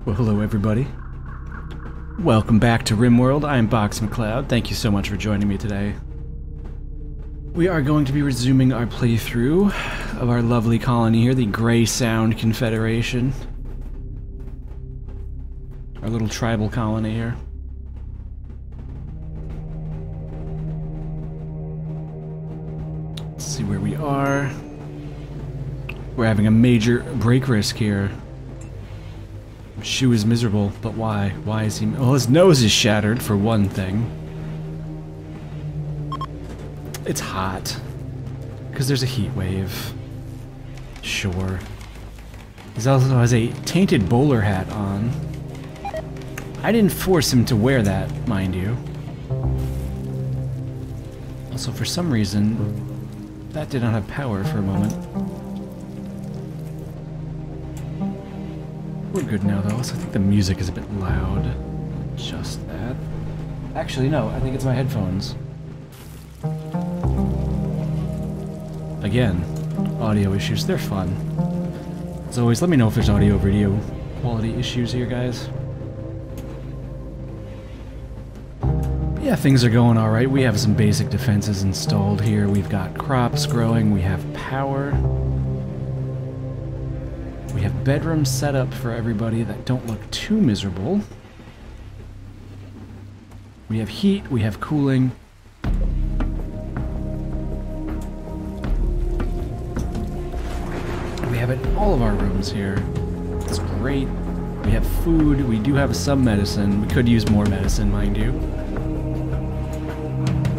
Well, hello everybody. Welcome back to Rimworld. I am BoxMacLeod. Thank you so much for joining me today. We are going to be resuming our playthrough of our lovely colony here, the Grey Sound Confederation. Our little tribal colony here. Let's see where we are. We're having a major break risk here. Shu is miserable, but why? Why is he... Well, his nose is shattered, for one thing. It's hot. Because there's a heat wave. Sure. He also has a tainted bowler hat on. I didn't force him to wear that, mind you. Also, for some reason, that did not have power for a moment. We're good now, though, so I think the music is a bit loud. Just that. Actually, no, I think it's my headphones. Again, audio issues, they're fun. As always, let me know if there's audio-video quality issues here, guys. Yeah, things are going alright. We have some basic defenses installed here. We've got crops growing, we have power. We have bedrooms set up for everybody that don't look too miserable. We have heat, we have cooling. We have it in all of our rooms here. It's great. We have food, we do have some medicine. We could use more medicine, mind you.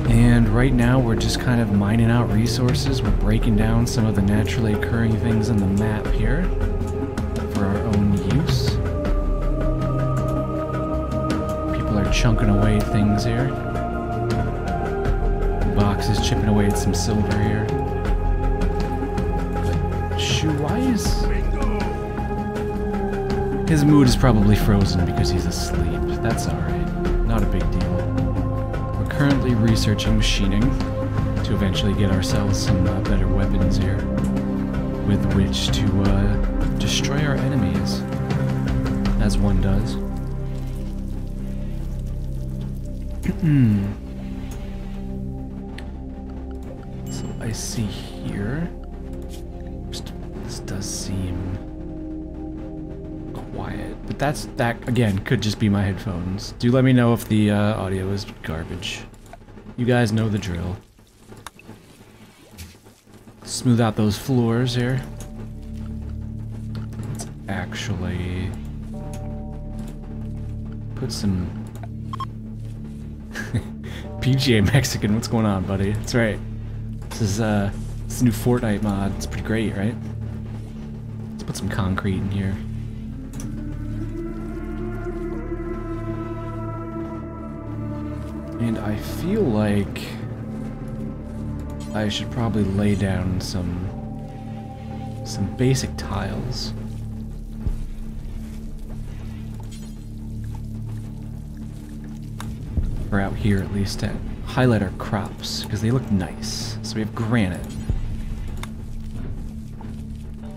And right now we're just kind of mining out resources. We're breaking down some of the naturally occurring things on the map here for our own use. People are chunking away at things here. The box is chipping away at some silver here. Shu, why is... His mood is probably frozen because he's asleep. That's alright. Not a big deal. We're currently researching machining to eventually get ourselves some better weapons here with which to destroy our enemies, as one does. So I see here, this does seem quiet, but that again could just be my headphones. Do let me know if the audio is garbage. You guys know the drill. Smooth out those floors here. Actually put some PGA Mexican, what's going on, buddy? That's right. This is a new Fortnite mod. It's pretty great, right? Let's put some concrete in here. And I feel like I should probably lay down some basic tiles. Or out here at least to highlight our crops, because they look nice. So we have granite.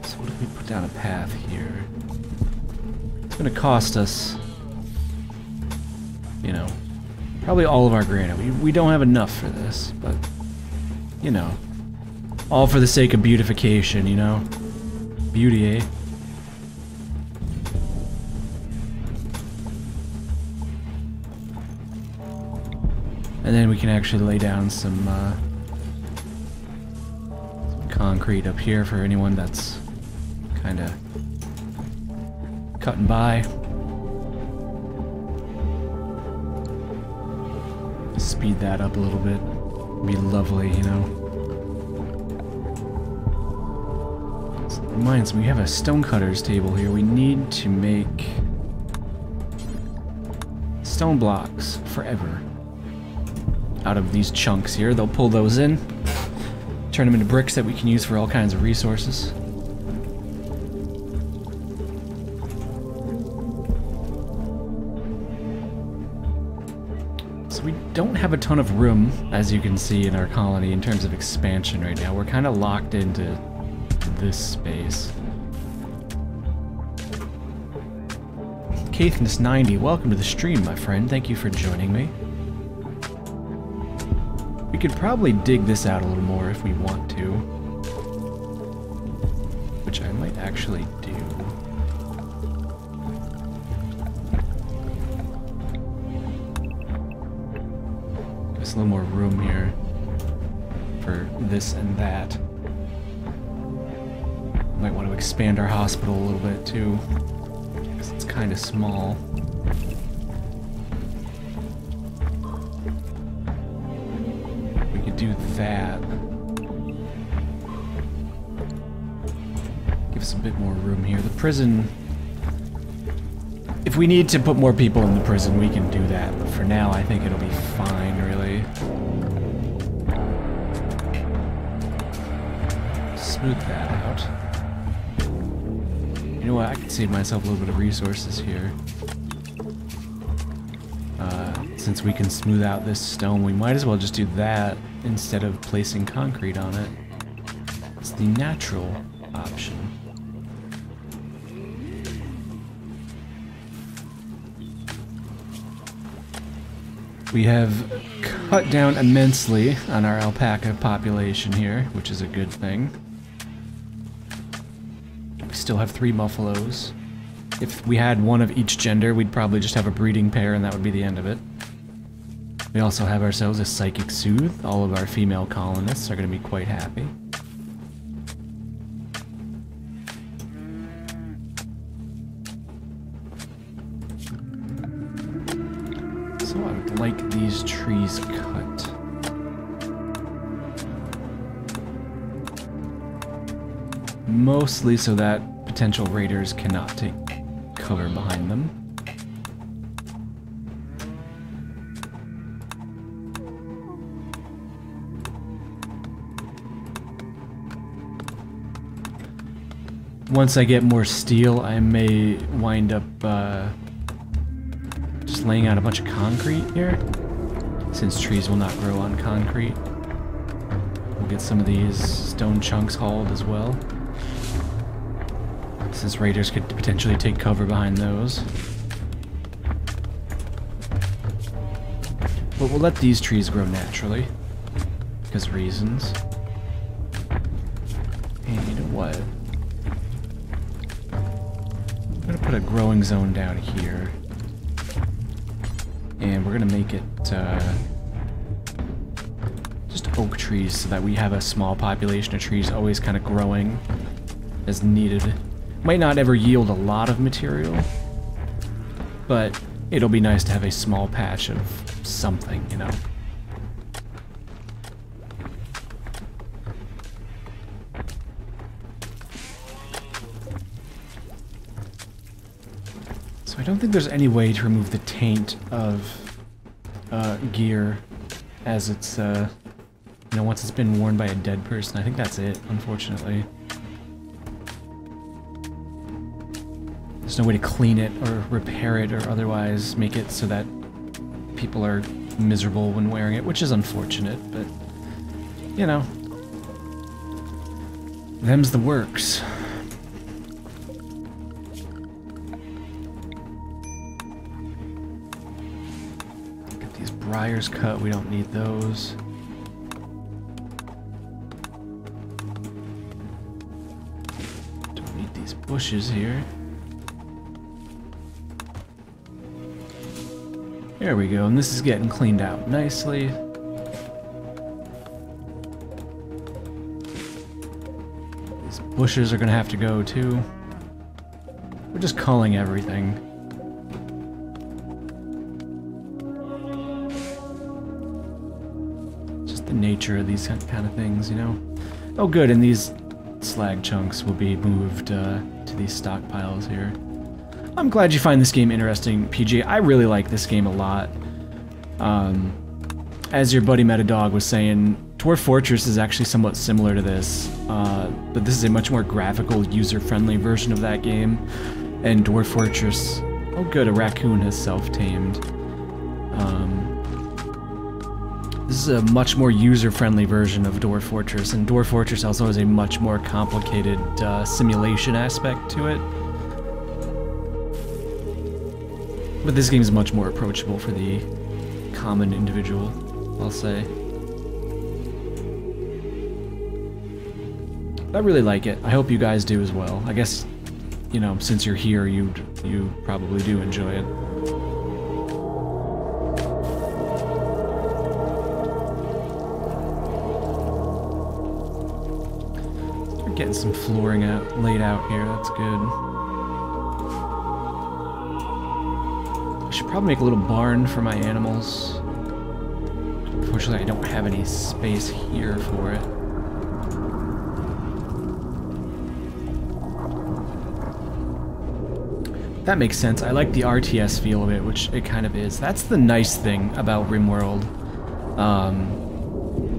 So what if we put down a path here? It's gonna cost us, you know, probably all of our granite. We don't have enough for this, but, you know, all for the sake of beautification, you know? Beauty, eh? And then we can actually lay down some concrete up here for anyone that's kind of cutting by. Speed that up a little bit. Be lovely, you know. So it reminds me, we have a stonecutters table here. We need to make stone blocks forever. Out of these chunks here. They'll pull those in, turn them into bricks that we can use for all kinds of resources. So we don't have a ton of room, as you can see in our colony, in terms of expansion right now. We're kind of locked into this space. Caithness90, welcome to the stream, my friend. Thank you for joining me. We could probably dig this out a little more if we want to. Which I might actually do. Give us a little more room here for this and that. Might want to expand our hospital a little bit too, because it's kind of small. We could do that. Give us a bit more room here. The prison, if we need to put more people in the prison, we can do that. But for now, I think it'll be fine, really. Smooth that out. You know what, I could save myself a little bit of resources here. Since we can smooth out this stone, we might as well just do that instead of placing concrete on it. It's the natural option. We have cut down immensely on our alpaca population here, which is a good thing. We still have 3 buffaloes. If we had one of each gender, we'd probably just have a breeding pair and that would be the end of it. We also have ourselves a psychic soothe. All of our female colonists are going to be quite happy. So I would like these trees cut. Mostly so that potential raiders cannot take cover behind them. Once I get more steel, I may wind up just laying out a bunch of concrete here, since trees will not grow on concrete. We'll get some of these stone chunks hauled as well, since raiders could potentially take cover behind those. But we'll let these trees grow naturally, because reasons. And you know what? I'm gonna put a growing zone down here. And we're gonna make it just oak trees so that we have a small population of trees always kind of growing as needed. Might not ever yield a lot of material, but it'll be nice to have a small patch of something, you know. So I don't think there's any way to remove the taint of gear as it's, you know, once it's been worn by a dead person. I think that's it, unfortunately. There's no way to clean it or repair it or otherwise make it so that people are miserable when wearing it, which is unfortunate, but, you know, them's the works. Get these briars cut, we don't need those. Don't need these bushes here. There we go, and this is getting cleaned out nicely. These bushes are gonna have to go too. We're just culling everything. Just the nature of these kind of things, you know? Oh good, and these slag chunks will be moved to these stockpiles here. I'm glad you find this game interesting, PJ. I really like this game a lot. As your buddy Metadog was saying, Dwarf Fortress is actually somewhat similar to this, but this is a much more graphical, user-friendly version of that game. And Dwarf Fortress... Oh good, a raccoon has self-tamed. This is a much more user-friendly version of Dwarf Fortress, and Dwarf Fortress also has a much more complicated simulation aspect to it. But this game is much more approachable for the common individual, I'll say. I really like it. I hope you guys do as well. I guess, you know, since you're here, you probably do enjoy it. We're getting some flooring laid out here. That's good. I should probably make a little barn for my animals. Unfortunately, I don't have any space here for it. That makes sense. I like the RTS feel of it, which it kind of is. That's the nice thing about Rimworld,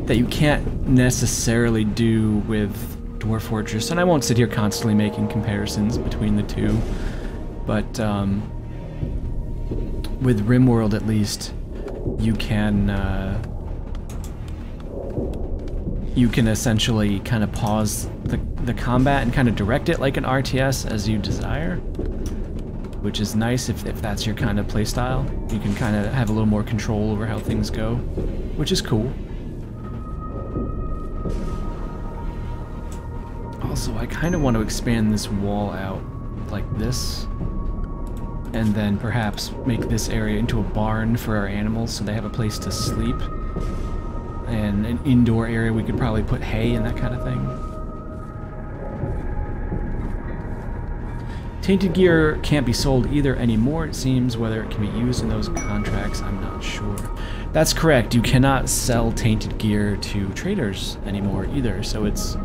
that you can't necessarily do with Dwarf Fortress. And I won't sit here constantly making comparisons between the two, but with Rimworld at least, you can essentially kind of pause the combat and kind of direct it like an RTS as you desire, which is nice if that's your kind of playstyle. You can kind of have a little more control over how things go, which is cool. Also, I kind of want to expand this wall out like this, and then perhaps make this area into a barn for our animals so they have a place to sleep, and an indoor area we could probably put hay and that kind of thing. Tainted gear can't be sold either anymore, it seems. Whether it can be used in those contracts, I'm not sure. That's correct, you cannot sell tainted gear to traders anymore either, so it's...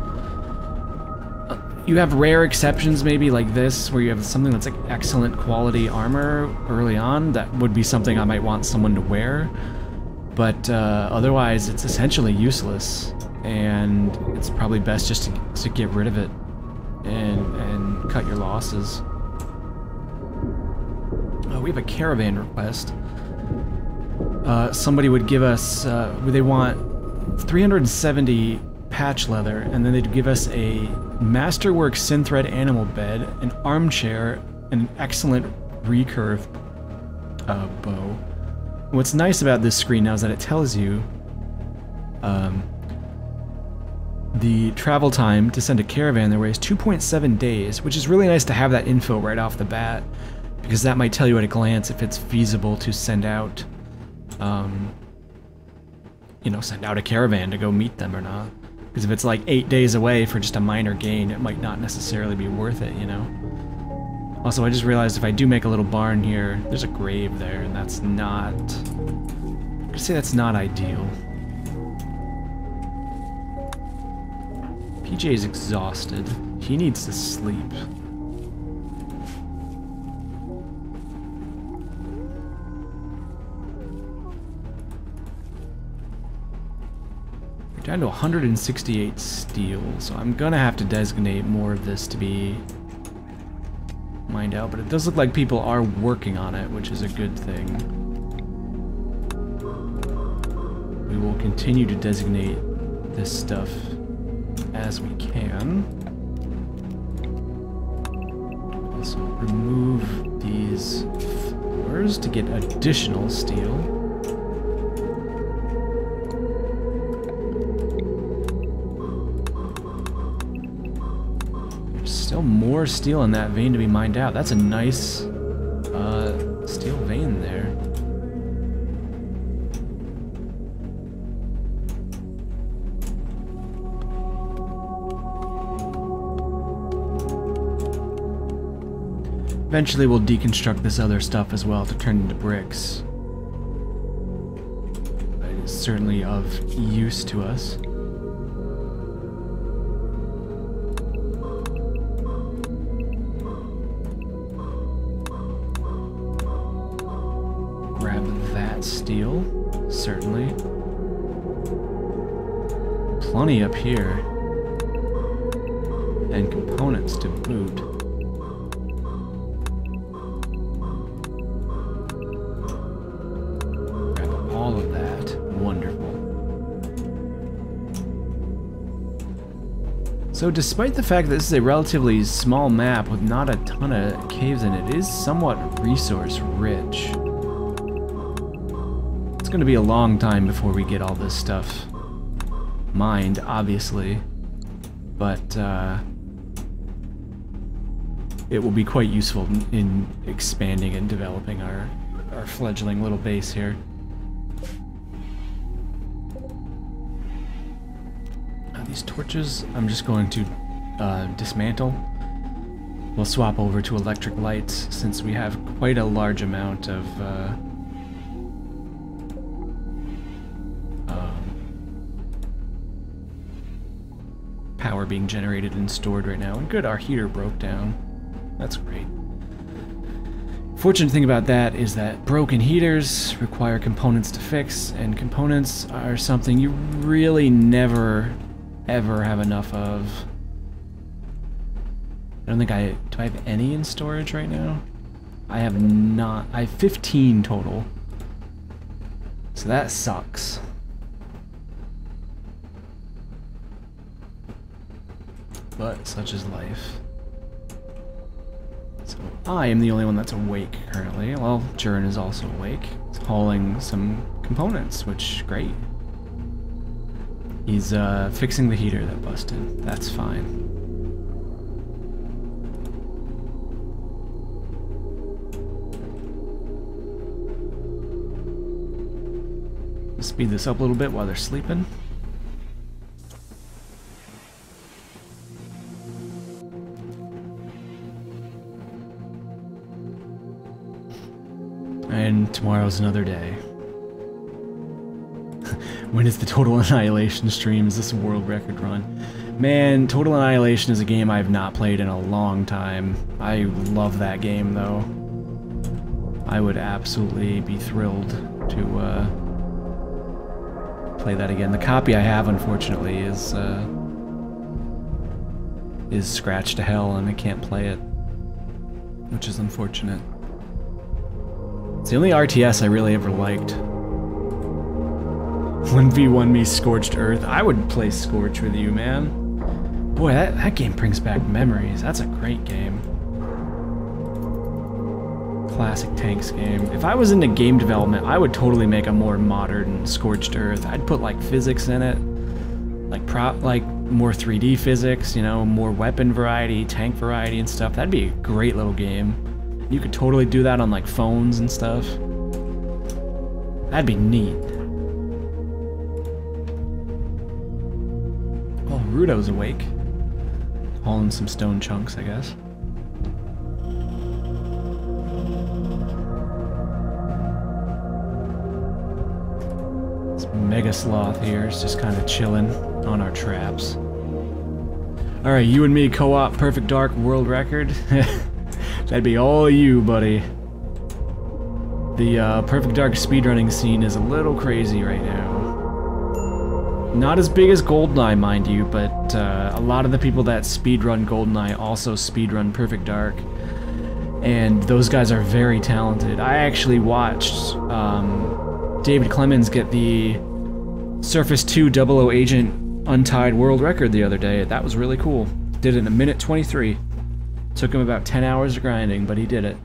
you have rare exceptions maybe like this, where you have something that's like excellent quality armor early on, that would be something I might want someone to wear, but otherwise it's essentially useless, and it's probably best just to get rid of it and cut your losses. We have a caravan request. Somebody would give us, they want 370 patch leather, and then they'd give us a masterwork synthread animal bed, an armchair, and an excellent recurve bow. What's nice about this screen now is that it tells you the travel time to send a caravan their way is 2.7 days, which is really nice to have that info right off the bat, because that might tell you at a glance if it's feasible to send out, you know, send out a caravan to go meet them or not. Because if it's like 8 days away for just a minor gain, it might not necessarily be worth it, you know? Also, I just realized if I do make a little barn here, there's a grave there, and that's not... I'm gonna say that's not ideal. PJ is exhausted. He needs to sleep. We're down to 168 steel, so I'm gonna have to designate more of this to be mined out, but it does look like people are working on it, which is a good thing. We will continue to designate this stuff as we can. Also remove these floors to get additional steel. There's still more steel in that vein to be mined out. That's a nice steel vein there. Eventually we'll deconstruct this other stuff as well to turn into bricks. But it is certainly of use to us. Grab that steel, certainly. Plenty up here. And components to boot. All of that. Wonderful. So despite the fact that this is a relatively small map with not a ton of caves in it, it is somewhat resource rich. It's going to be a long time before we get all this stuff mined, obviously, but it will be quite useful in expanding and developing our fledgling little base here. These torches I'm just going to dismantle. We'll swap over to electric lights since we have quite a large amount of power being generated and stored right now. And good, our heater broke down. That's great. Fortunate thing about that is that broken heaters require components to fix, and components are something you really never ever have enough of. I don't think do I have any in storage right now? I have not. I have 15 total. So that sucks. But such is life. So I am the only one that's awake currently. Well, Jern is also awake. He's hauling some components, which great. He's fixing the heater that busted. That's fine. Let's speed this up a little bit while they're sleeping. And tomorrow's another day. When is the Total Annihilation stream? Is this a world record run? Man, Total Annihilation is a game I've not played in a long time. I love that game, though. I would absolutely be thrilled to play that again. The copy I have, unfortunately, is scratched to hell, and I can't play it, which is unfortunate. It's the only RTS I really ever liked. 1v1 me Scorched Earth. I would play Scorch with you, man. Boy, that game brings back memories. That's a great game. Classic tanks game. If I was into game development, I would totally make a more modern Scorched Earth. I'd put like physics in it, like more 3D physics, you know, more weapon variety, tank variety and stuff. That'd be a great little game. You could totally do that on like phones and stuff. That'd be neat. Oh, Rudo's awake. Hauling some stone chunks, I guess. This Mega Sloth here is just kind of chilling on our traps. Alright, you and me co-op Perfect Dark world record. That'd be all you, buddy. The Perfect Dark speedrunning scene is a little crazy right now. Not as big as GoldenEye, mind you, but a lot of the people that speedrun GoldenEye also speedrun Perfect Dark. And those guys are very talented. I actually watched David Clemens get the Surface 2 00 Agent Untied world record the other day. That was really cool. Did it in 1:23. Took him about 10 hours of grinding, but he did it.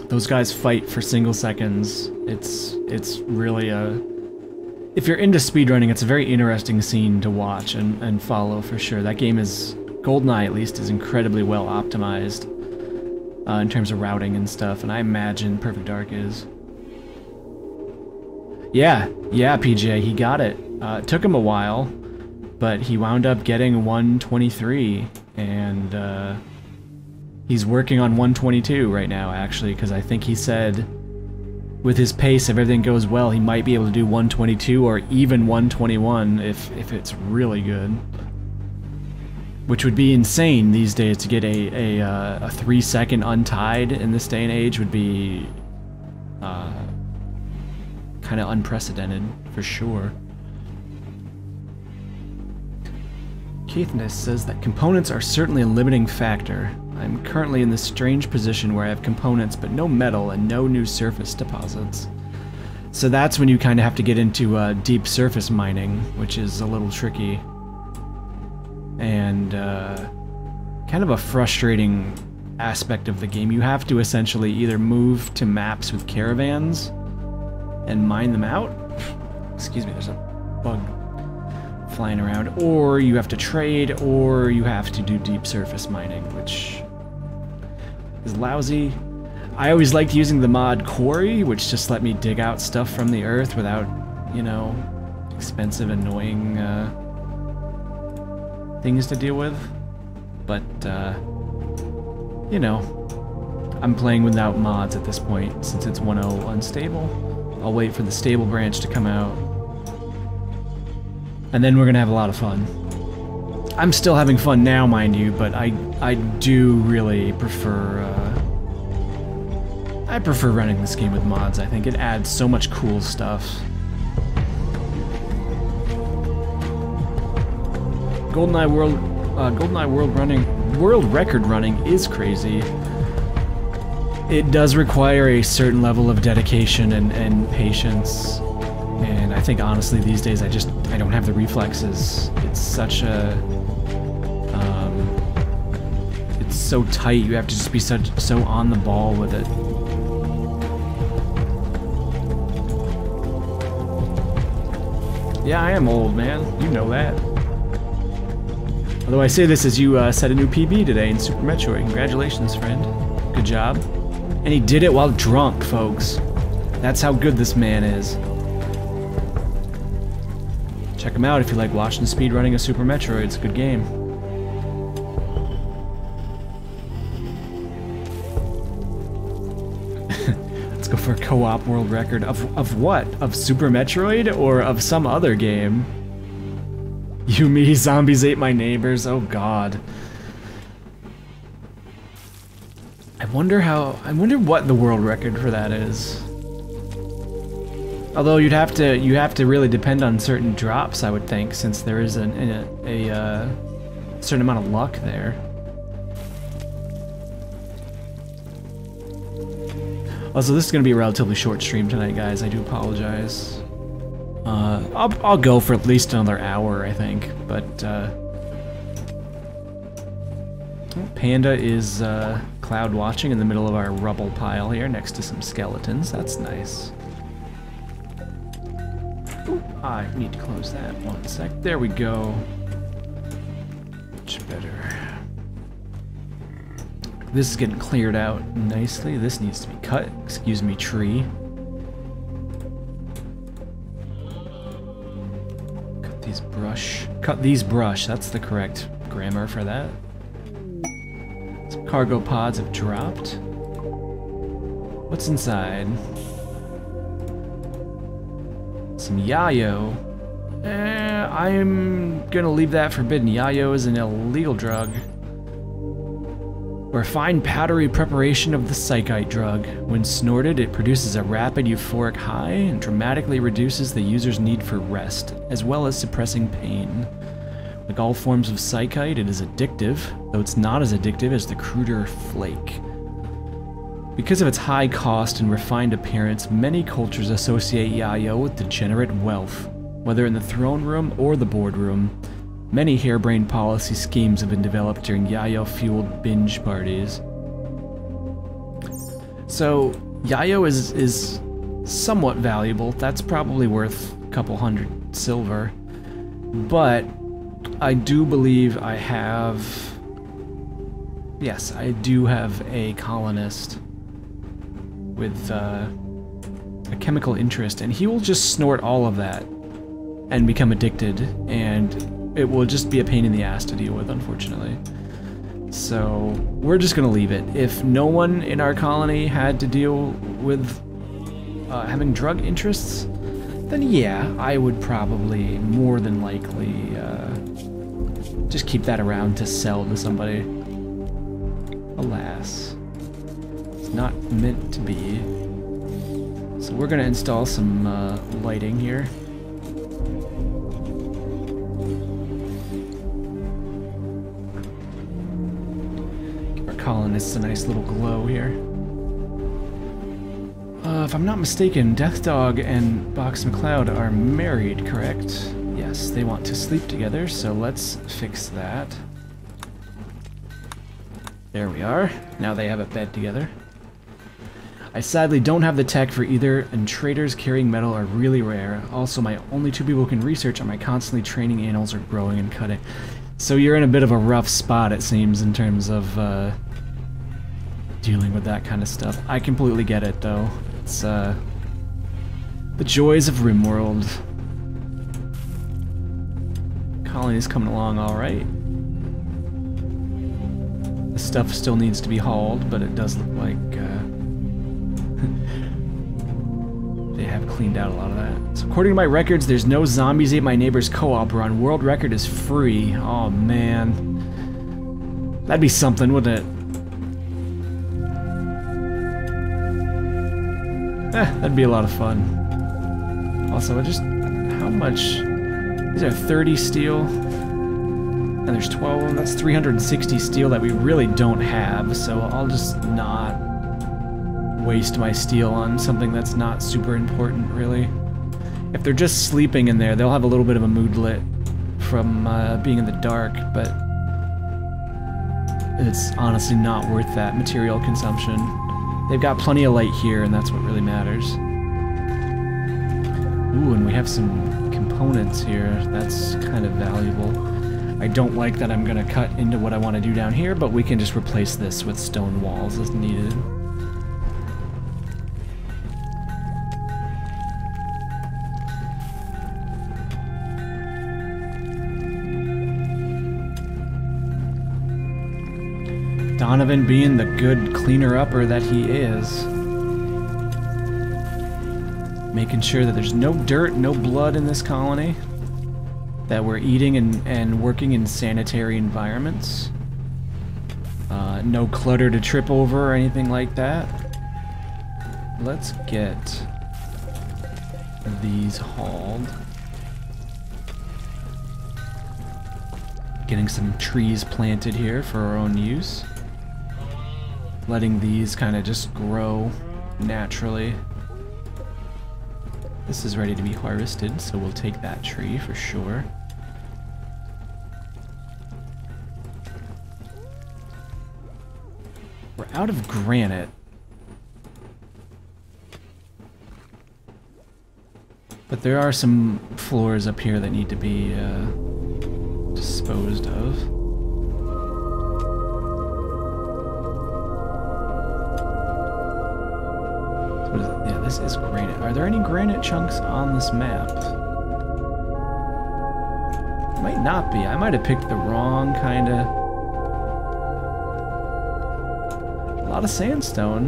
Those guys fight for single seconds. It's really a... If you're into speedrunning, it's a very interesting scene to watch and follow for sure. That game is... GoldenEye, at least, is incredibly well optimized in terms of routing and stuff, and I imagine Perfect Dark is. Yeah, PJ, he got it. It took him a while, but he wound up getting 123, and he's working on 122 right now, actually, because I think he said with his pace, if everything goes well, he might be able to do 122 or even 121 if it's really good. Which would be insane these days. To get a 3-second untied in this day and age would be kind of unprecedented, for sure. Keithness says that components are certainly a limiting factor. I'm currently in this strange position where I have components but no metal and no new surface deposits. So that's when you kind of have to get into deep surface mining, which is a little tricky. And kind of a frustrating aspect of the game. You have to essentially either move to maps with caravans and mine them out. Excuse me, there's a bug flying around. Or you have to trade, or you have to do deep surface mining, which is lousy. I always liked using the mod Quarry, which just let me dig out stuff from the earth without, you know, expensive, annoying things to deal with. But, you know, I'm playing without mods at this point since it's 1.0 unstable. I'll wait for the stable branch to come out. And then we're gonna have a lot of fun. I'm still having fun now, mind you, but I do really prefer, I prefer running this game with mods. I think it adds so much cool stuff. GoldenEye World record running is crazy. It does require a certain level of dedication and patience. And I think honestly these days I don't have the reflexes. It's such a it's so tight. You have to just be so on the ball with it. Yeah, I am old, man. You know that. Although I say this as you set a new PB today in Super Metroid. Congratulations, friend. Good job. And he did it while drunk, folks. That's how good this man is. Check him out if you like watching speedrunning a Super Metroid. It's a good game. Let's go for a co-op world record. Of what? Of Super Metroid or of some other game? You, me, zombies ate my neighbors. Oh god. I wonder what the world record for that is. Although you have to really depend on certain drops, I would think, since there is a certain amount of luck there. Also, this is going to be a relatively short stream tonight, guys. I do apologize. I'll go for at least another hour, I think. But Panda is cloud watching in the middle of our rubble pile here, next to some skeletons. That's nice. Ooh, I need to close that one sec. There we go. Much better. This is getting cleared out nicely. This needs to be cut. Excuse me, tree. Cut these brush. That's the correct grammar for that. Some cargo pods have dropped. What's inside? Some yayo. I'm gonna leave that forbidden. Yayo is an illegal drug. A refined powdery preparation of the psychite drug. When snorted, it produces a rapid euphoric high and dramatically reduces the user's need for rest, as well as suppressing pain. Like all forms of psychite, it is addictive, though it's not as addictive as the cruder flake. Because of its high cost and refined appearance, many cultures associate yayo with degenerate wealth, whether in the throne room or the boardroom. Many harebrained policy schemes have been developed during yayo-fueled binge parties. So, yayo is somewhat valuable. That's probably worth a couple hundred silver. But I do believe I have... Yes, I do have a colonist with a chemical interest, and he will just snort all of that and become addicted, and it will just be a pain in the ass to deal with, unfortunately. So we're just gonna leave it. If no one in our colony had to deal with having drug interests, then yeah, I would probably more than likely just keep that around to sell to somebody. Alas, it's not meant to be. So we're gonna install some lighting here. Colonists a nice little glow here. If I'm not mistaken, Death Dog and BoxMacLeod are married, correct? Yes, they want to sleep together, so let's fix that. There we are. Now they have a bed together. I sadly don't have the tech for either, and traders carrying metal are really rare. Also, my only two people who can research are my constantly training animals or growing and cutting. So you're in a bit of a rough spot, it seems, in terms of dealing with that kind of stuff. I completely get it, though. It's the joys of Rimworld. Colony's coming along all right. The stuff still needs to be hauled, but it does look like they have cleaned out a lot of that. So according to my records, there's no zombies ate my neighbor's co-op run. World record is free. Oh man. That'd be something, wouldn't it? That'd be a lot of fun. Also, how much? These are 30 steel, and there's 12 of them. That's 360 steel that we really don't have, so I'll just not waste my steel on something that's not super important, really. If they're just sleeping in there, they'll have a little bit of a moodlet from being in the dark, but it's honestly not worth that material consumption. They've got plenty of light here, and that's what really matters. Ooh, and we have some components here. That's kind of valuable. I don't like that I'm gonna cut into what I want to do down here, but we can just replace this with stone walls as needed. Donovan being the good cleaner-upper that he is. Making sure that there's no dirt, no blood in this colony. That we're eating and working in sanitary environments. No clutter to trip over or anything like that. Let's get these hauled. Getting some trees planted here for our own use. Letting these kind of just grow naturally. This is ready to be harvested, so we'll take that tree for sure. We're out of granite. But there are some floors up here that need to be disposed of. What is it? Yeah, this is granite. Are there any granite chunks on this map? Might not be. I might have picked the wrong kind of... A lot of sandstone.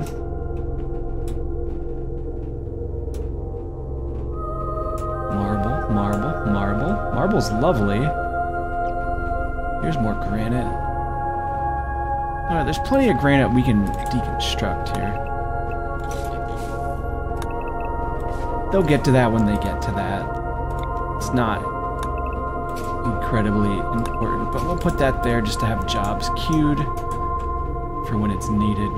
Marble, marble, marble. Marble's lovely. Here's more granite. Alright, there's plenty of granite we can deconstruct here. They'll get to that when they get to that. It's not incredibly important, but we'll put that there just to have jobs queued for when it's needed.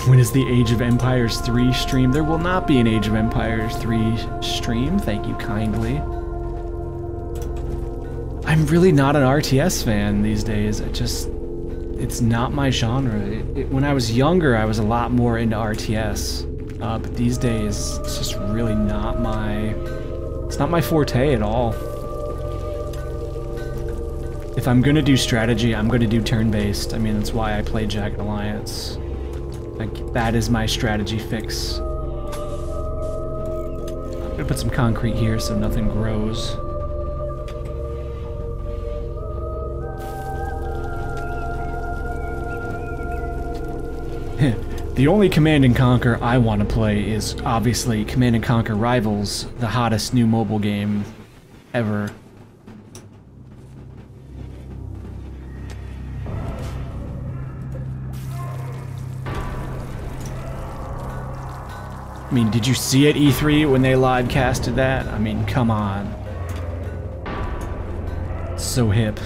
When is the Age of Empires 3 stream? There will not be an Age of Empires 3 stream, thank you kindly. I'm really not an RTS fan these days. It's not my genre. When I was younger, I was a lot more into RTS. But these days, it's just really not it's not my forte at all. If I'm gonna do strategy, I'm gonna do turn-based. I mean, that's why I play Jagged Alliance. Like, that is my strategy fix. I'm gonna put some concrete here so nothing grows. The only Command & Conquer I want to play is, obviously, Command & Conquer Rivals, the hottest new mobile game ever. I mean, did you see at E3 when they live casted that? I mean, come on. So hip.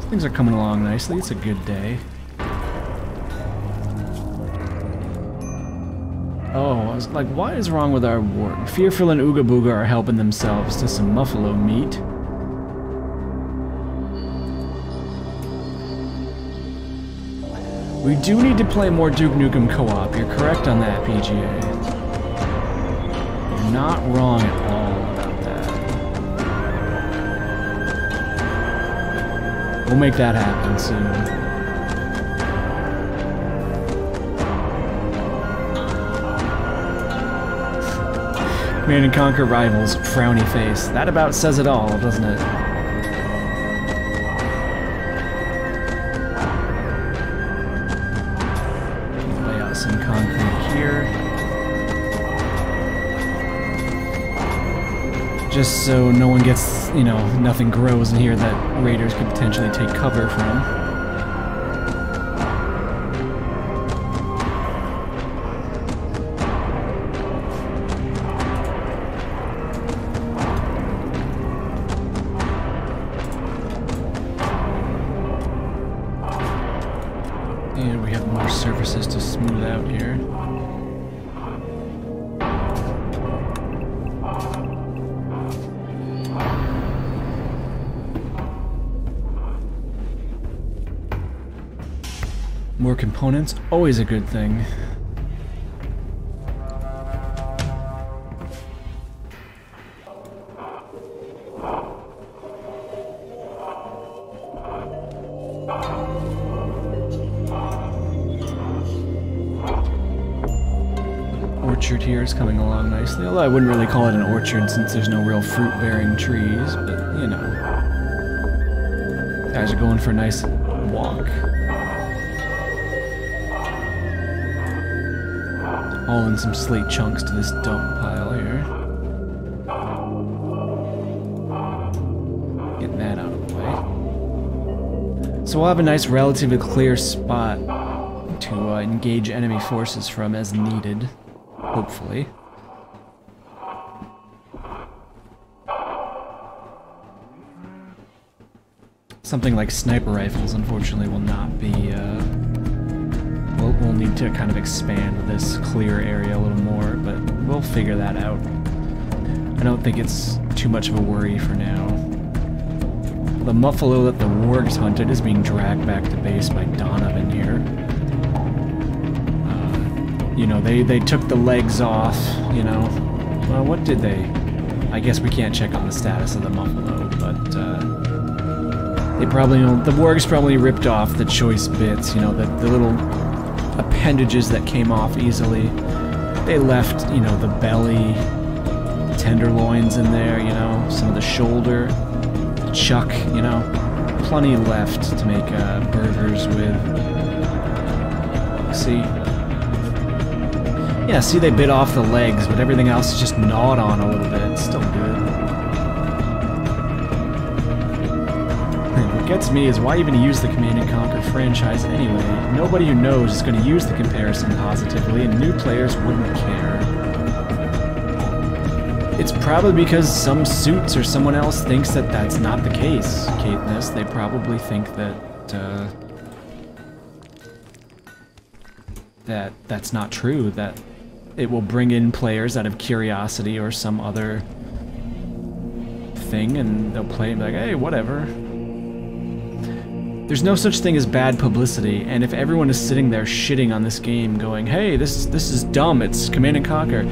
Things are coming along nicely. It's a good day. Oh, I was like, what is wrong with our warg? Fearful and Ooga Booga are helping themselves to some muffalo meat. We do need to play more Duke Nukem co-op. You're correct on that, PGA. You're not wrong at all about that. We'll make that happen soon. Command & Conquer Rivals, frowny face. That about says it all, doesn't it? Lay out some concrete here. Just so no one gets, you know, nothing grows in here that raiders could potentially take cover from. And we have more surfaces to smooth out here. More components, always a good thing. Orchard here is coming along nicely, although I wouldn't really call it an orchard since there's no real fruit-bearing trees, but, you know. Guys are going for a nice walk. Hauling some slate chunks to this dump pile here. Getting that out of the way. So we'll have a nice relatively clear spot to engage enemy forces from as needed. Hopefully. Something like sniper rifles, unfortunately, will not be, we'll need to kind of expand this clear area a little more, but we'll figure that out. I don't think it's too much of a worry for now. The muffalo that the wargs hunted is being dragged back to base by Donovan here. You know, they took the legs off, you know. Well, what did they? I guess we can't check on the status of the muffalo, but, they probably, you know, the wargs probably ripped off the choice bits, you know, the little appendages that came off easily. They left, you know, the belly, tenderloins in there, you know, some of the shoulder, the chuck, you know. Plenty left to make, burgers with. See? Yeah, see, they bit off the legs, but everything else is just gnawed on a little bit. It's still good. What gets me is why even use the Command & Conquer franchise anyway? Nobody who knows is going to use the comparison positively, and new players wouldn't care. It's probably because some suits or someone else thinks that that's not the case, Katniss. They probably think that, that's not true, that it will bring in players out of curiosity or some other thing, and they'll play and be like, hey, whatever. There's no such thing as bad publicity, and if everyone is sitting there shitting on this game going, hey, this is dumb, it's Command & Conquer,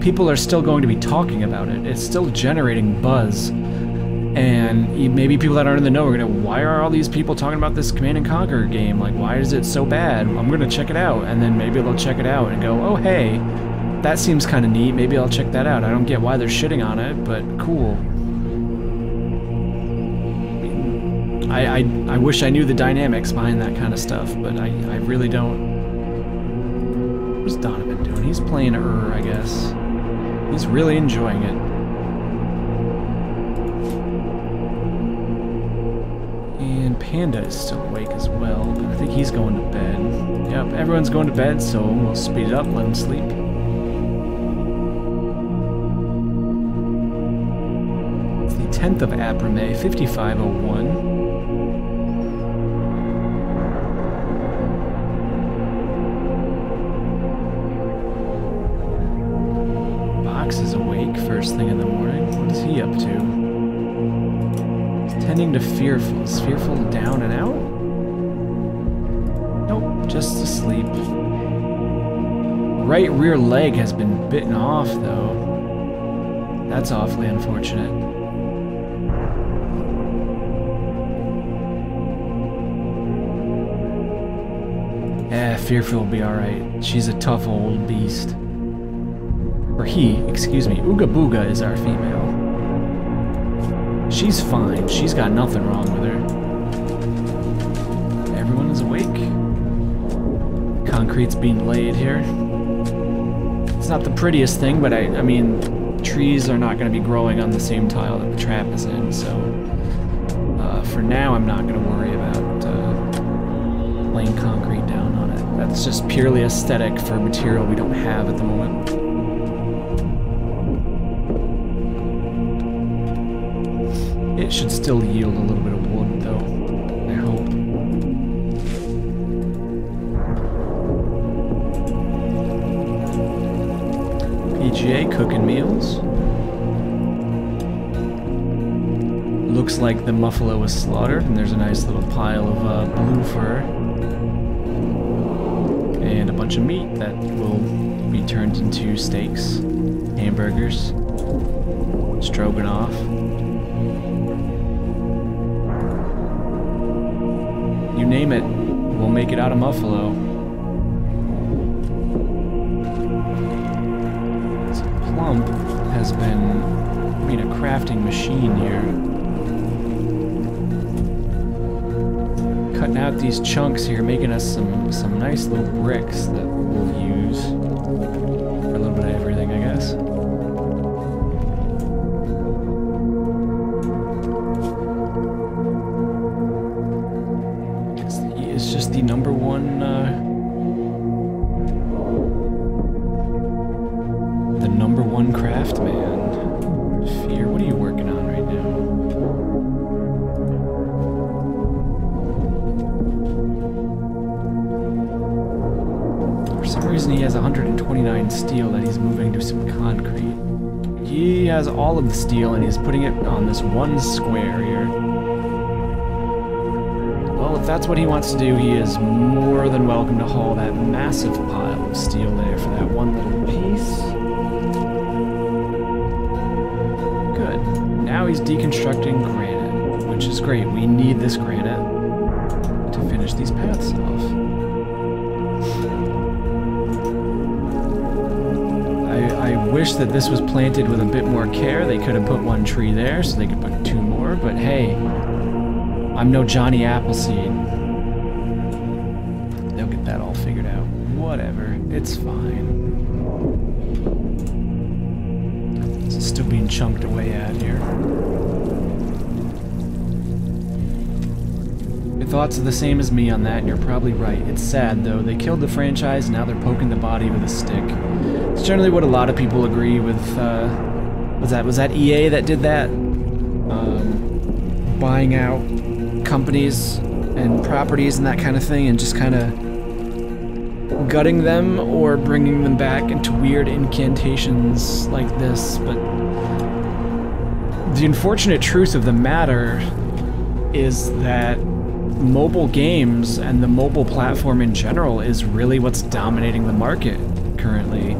people are still going to be talking about it. It's still generating buzz. And maybe people that aren't in the know are gonna, why are all these people talking about this Command & Conquer game? Like, why is it so bad? I'm gonna check it out. And then maybe they'll check it out and go, oh, hey, that seems kind of neat. Maybe I'll check that out. I don't get why they're shitting on it, but cool. I wish I knew the dynamics behind that kind of stuff, but I really don't. What's Donovan doing? He's playing I guess. He's really enjoying it. And Panda is still awake as well, but I think he's going to bed. Yep, everyone's going to bed, so we'll speed it up and let him sleep. It's the 10th of April, 5501. first thing in the morning. What is he up to? He's tending to Fearful. Is Fearful down and out? Nope, just asleep. Right rear leg has been bitten off, though. That's awfully unfortunate. Fearful will be alright. She's a tough old beast. Or he, excuse me. Ooga Booga is our female. She's fine. She's got nothing wrong with her. Everyone is awake. Concrete's being laid here. It's not the prettiest thing, but I mean, trees are not going to be growing on the same tile that the trap is in, so for now I'm not going to worry about laying concrete down on it. That's just purely aesthetic for material we don't have at the moment. It should still yield a little bit of wood, though, I hope. PGA cooking meals. Looks like the muffalo was slaughtered, and there's a nice little pile of blue fur. And a bunch of meat that will be turned into steaks, hamburgers, stroganoff. You name it, we'll make it out of muffalo. So Plump has been being a crafting machine here. Cutting out these chunks here, making us some nice little bricks that we'll use for a little bit of everything, I guess. It's just the number one, craft man. Fear, what are you working on right now? For some reason he has 129 steel that he's moving to some concrete. He has all of the steel and he's putting it on this one square here. Well, if that's what he wants to do, he is more than welcome to haul that massive pile of steel there for that one little piece. Good. Now he's deconstructing granite, which is great. We need this granite to finish these paths off. I wish that this was planted with a bit more care. They could have put one tree there so they could put two more, but hey, I'm no Johnny Appleseed. They'll get that all figured out. Whatever, it's fine. It's still being chunked away at here. Your thoughts are the same as me on that, and you're probably right. It's sad, though. They killed the franchise, and now they're poking the body with a stick. It's generally what a lot of people agree with, was that EA that did that? Buying out companies and properties and that kind of thing, and just kind of gutting them or bringing them back into weird incantations like this. But the unfortunate truth of the matter is that mobile games and the mobile platform in general is really what's dominating the market currently.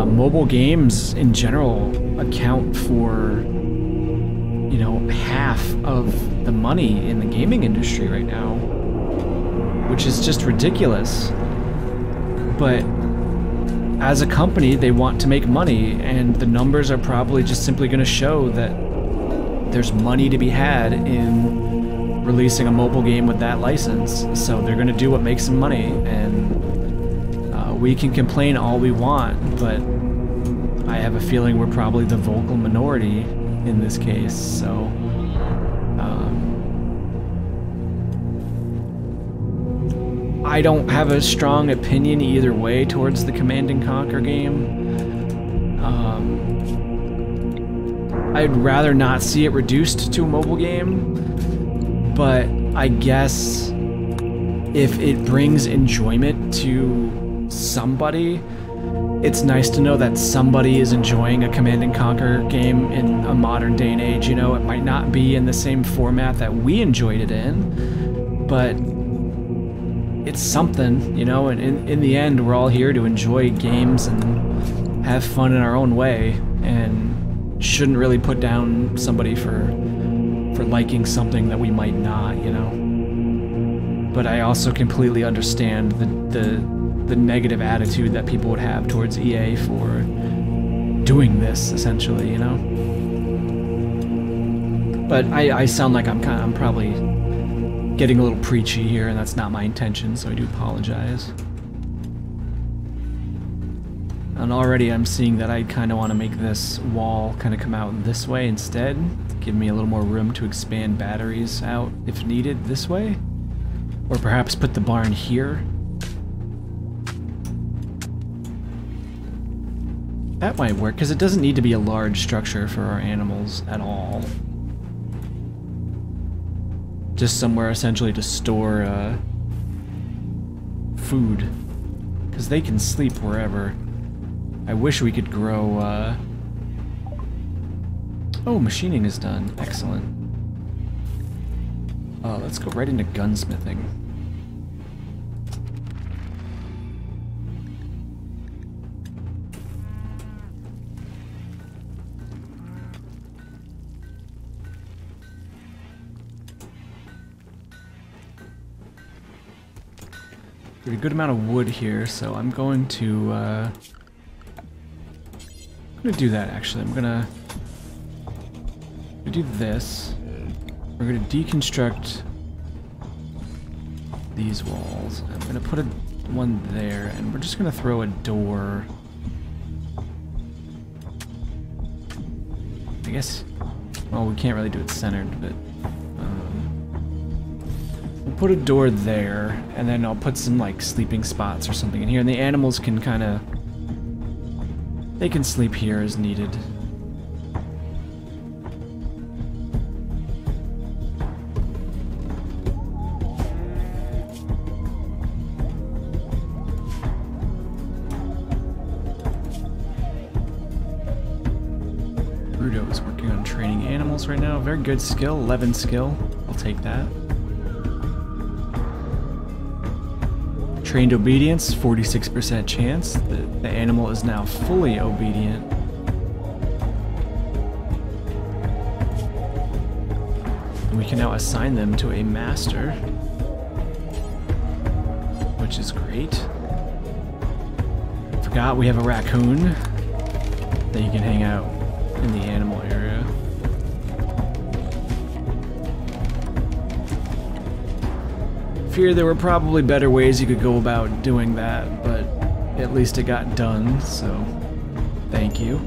Mobile games in general account for, you know, half of the money in the gaming industry right now, which is just ridiculous. But as a company, they want to make money, and the numbers are probably just simply going to show that there's money to be had in releasing a mobile game with that license. So they're going to do what makes them money, and we can complain all we want, but I have a feeling we're probably the vocal minority in this case, so I don't have a strong opinion either way towards the Command & Conquer game. I'd rather not see it reduced to a mobile game, but I guess if it brings enjoyment to somebody, it's nice to know that somebody is enjoying a Command and Conquer game in a modern day and age. You know, it might not be in the same format that we enjoyed it in, but it's something, you know, and in the end, we're all here to enjoy games and have fun in our own way, and shouldn't really put down somebody for liking something that we might not, you know. But I also completely understand the negative attitude that people would have towards EA for doing this, essentially, you know. But I sound like I'm probably getting a little preachy here, and that's not my intention, so I do apologize. And already I'm seeing that I kind of want to make this wall kind of come out this way instead, give me a little more room to expand batteries out if needed this way. Or perhaps put the barn here. That might work, because it doesn't need to be a large structure for our animals at all. Just somewhere essentially to store food, because they can sleep wherever. I wish we could grow oh, machining is done. Excellent. Let's go right into gunsmithing. Got a good amount of wood here, so I'm going to do that actually. I'm gonna do this. We're gonna deconstruct these walls. I'm gonna put one there, and we're just gonna throw a door. I guess, well, we can't really do it centered, but we'll put a door there, and then I'll put some like sleeping spots or something in here, and the animals can kind of, they can sleep here as needed. Bruto is working on training animals right now. Very good skill, 11 skill. I'll take that. Trained obedience, 46% chance. The animal is now fully obedient. And we can now assign them to a master, which is great. Forgot we have a raccoon that you can hang out in the animal area. Fear there were probably better ways you could go about doing that, but at least it got done, so thank you.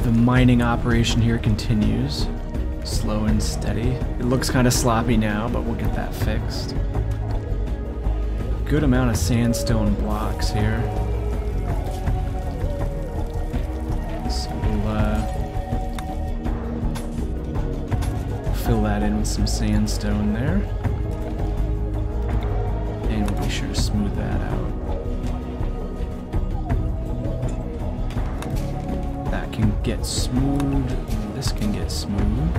The mining operation here continues, slow and steady. It looks kind of sloppy now, but we'll get that fixed. Good amount of sandstone blocks here. Fill that in with some sandstone there. And we'll be sure to smooth that out. That can get smooth. This can get smooth.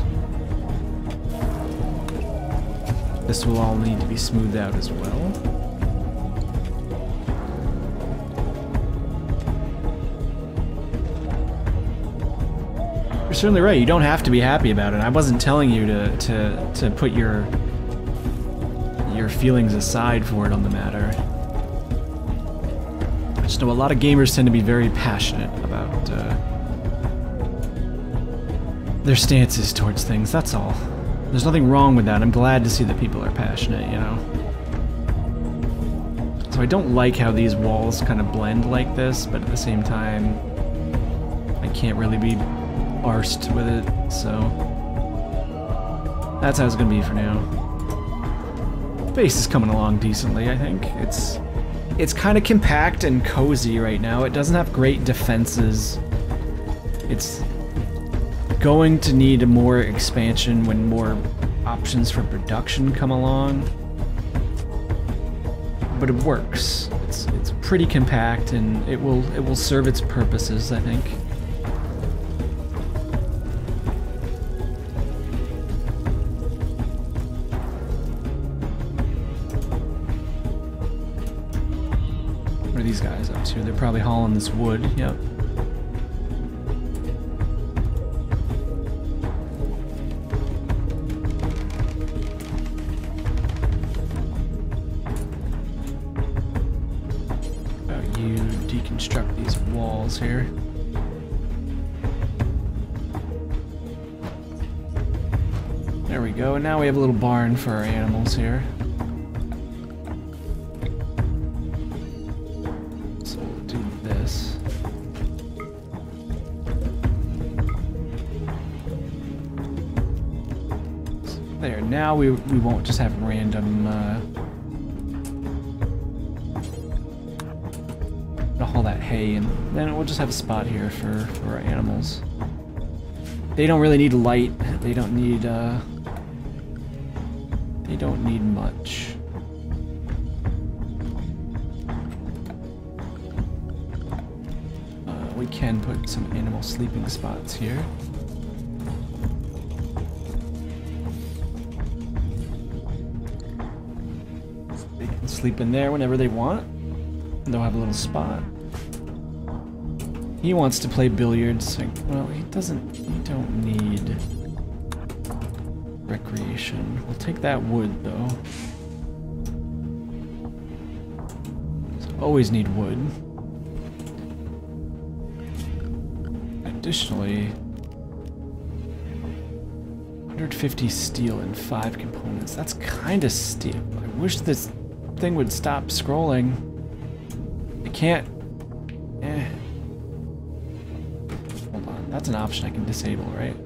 This will all need to be smoothed out as well. You're certainly right. You don't have to be happy about it. I wasn't telling you to put your feelings aside for it on the matter. I just know a lot of gamers tend to be very passionate about their stances towards things. That's all. There's nothing wrong with that. I'm glad to see that people are passionate, you know. So I don't like how these walls kind of blend like this, but at the same time, I can't really be arsed with it, so that's how it's gonna be for now. Base is coming along decently, I think. It's kind of compact and cozy right now. It doesn't have great defenses. going to need more expansion when more options for production come along. But it works. It's pretty compact, and it will serve its purposes, I think. What are these guys up to? They're probably hauling this wood. Yep. Deconstruct these walls here. There we go, and now we have a little barn for our animals here. So we'll do this. So there, now we won't just have random all that hay, and then we'll just have a spot here for our animals. They don't really need light. They don't need much. We can put some animal sleeping spots here. So they can sleep in there whenever they want. And they'll have a little spot. He wants to play billiards. Like, well, he don't need recreation. We'll take that wood, though. So always need wood. Additionally, 150 steel and 5 components. That's kind of steep. I wish this thing would stop scrolling. I can't. Hold on. That's an option I can disable, right?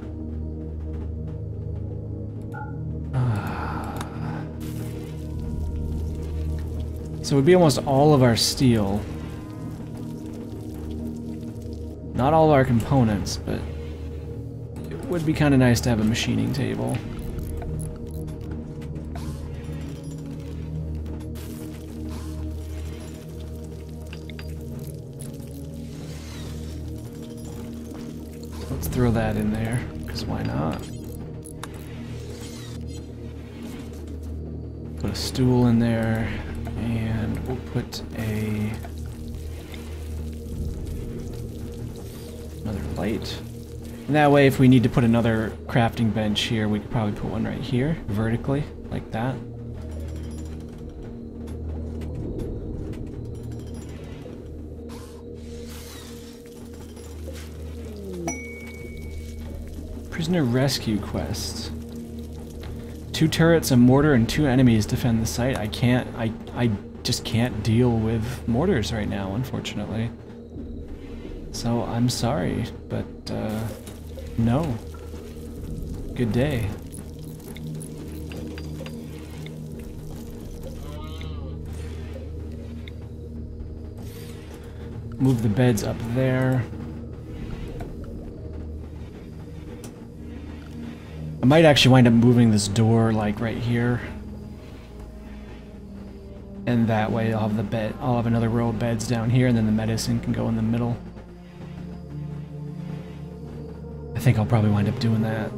So it would be almost all of our steel. Not all of our components, but it would be kind of nice to have a machining table. Let's throw that in there, because why not? Put a stool in there, and we'll put another light. And that way, if we need to put another crafting bench here, we could probably put one right here, vertically, like that. Prisoner rescue quest. 2 turrets, a mortar, and 2 enemies defend the site. I just can't deal with mortars right now, unfortunately. So I'm sorry, but no. Good day. Move the beds up there. I might actually wind up moving this door like right here. And that way I'll have another row of beds down here, and then the medicine can go in the middle. I think I'll probably wind up doing that.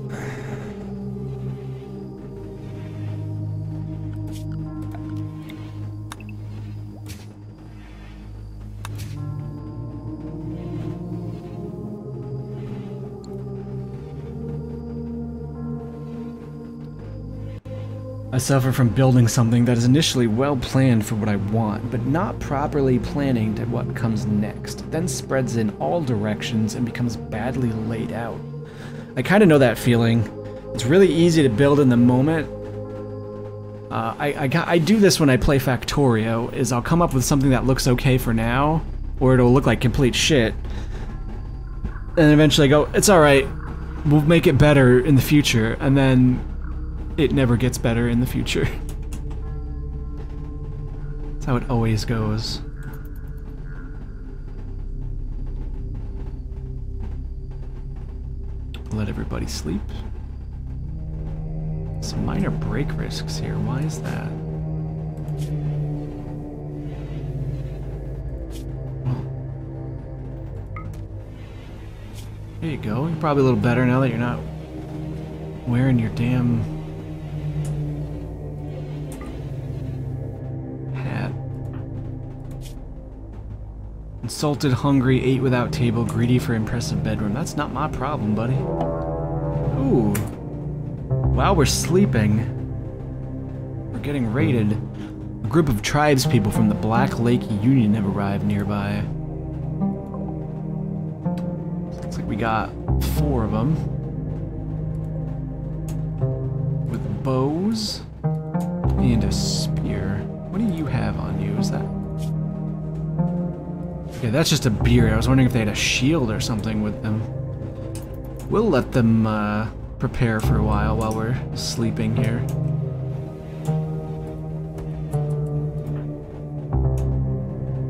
I suffer from building something that is initially well planned for what I want, but not properly planning to what comes next, then spreads in all directions and becomes badly laid out. I kind of know that feeling. It's really easy to build in the moment. I do this when I play Factorio, is I'll come up with something that looks okay for now, or it'll look like complete shit. And eventually I go, it's alright, we'll make it better in the future, and then it never gets better in the future. That's how it always goes. let everybody sleep. Some minor break risks here. Why is that? Well, there you go. You're probably a little better now that you're not wearing your damn hat. Insulted, hungry, ate without table, greedy for impressive bedroom. That's not my problem, buddy. Ooh. While we're sleeping, we're getting raided. A group of tribespeople from the Black Lake Union have arrived nearby. Looks like we got 4 of them. With bows and a spear. What do you have on you? Is that... Okay, that's just a beard. I was wondering if they had a shield or something with them. We'll let them, prepare for a while we're sleeping here.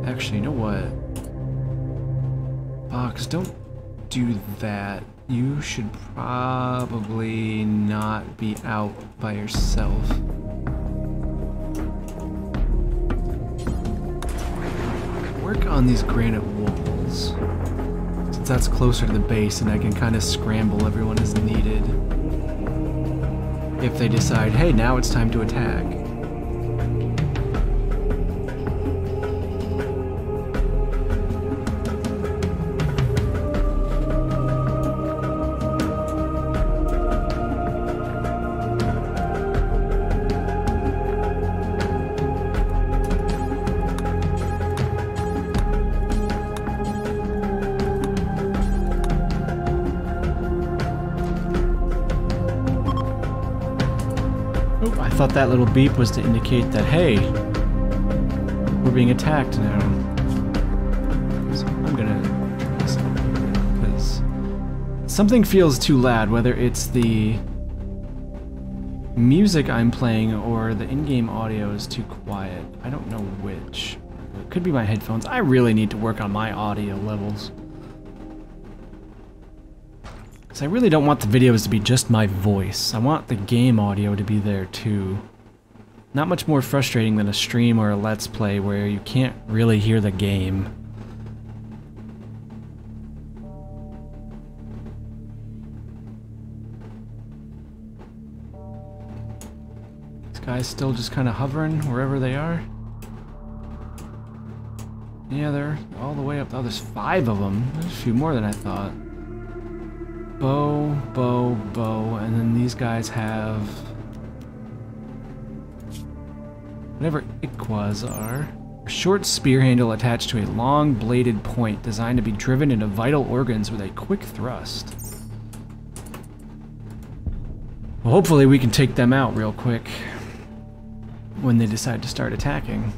Actually, you know what? Box, don't do that. You should probably not be out by yourself. Work on these granite walls. Since that's closer to the base and I can kind of scramble everyone as needed. If they decide, hey, now it's time to attack. I thought that little beep was to indicate that, hey, we're being attacked now. So I'm gonna listen, because something feels too loud, whether it's the music I'm playing or the in-game audio is too quiet. I don't know which. It could be my headphones. I really need to work on my audio levels. Because I really don't want the videos to be just my voice. I want the game audio to be there too. Not much more frustrating than a stream or a Let's Play where you can't really hear the game. These guys still just kind of hovering wherever they are. Yeah, they're all the way up. Oh, there's 5 of them. There's a few more than I thought. Bow, bow, bow, and then these guys have whatever iquas are. A short spear handle attached to a long bladed point designed to be driven into vital organs with a quick thrust. Well, hopefully we can take them out real quick when they decide to start attacking.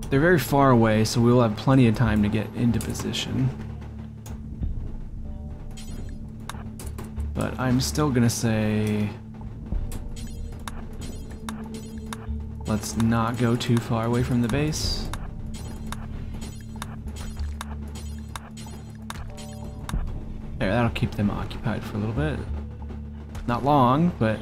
They're very far away, so we'll have plenty of time to get into position. But I'm still gonna say... let's not go too far away from the base. There, that'll keep them occupied for a little bit. Not long, but...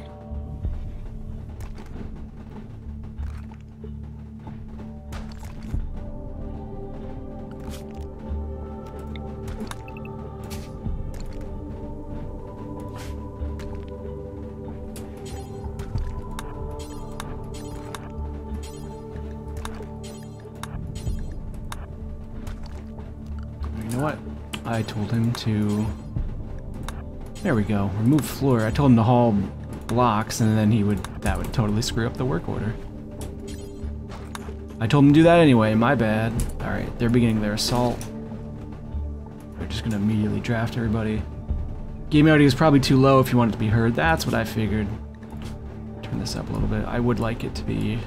you know what? I told him to... There we go. Remove floor. I told him to haul blocks, and then that would totally screw up the work order. I told him to do that anyway. My bad. Alright, they're beginning their assault. They're just gonna immediately draft everybody. Game audio is probably too low if you want it to be heard. That's what I figured. Turn this up a little bit. I would like it to be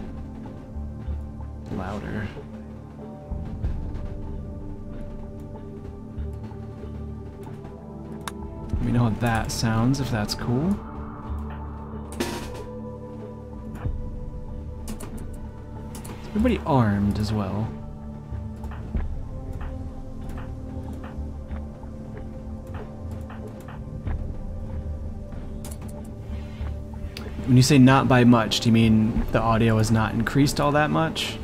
louder. Let me know how that sounds, if that's cool. Is everybody armed as well? When you say not by much, do you mean the audio has not increased all that much?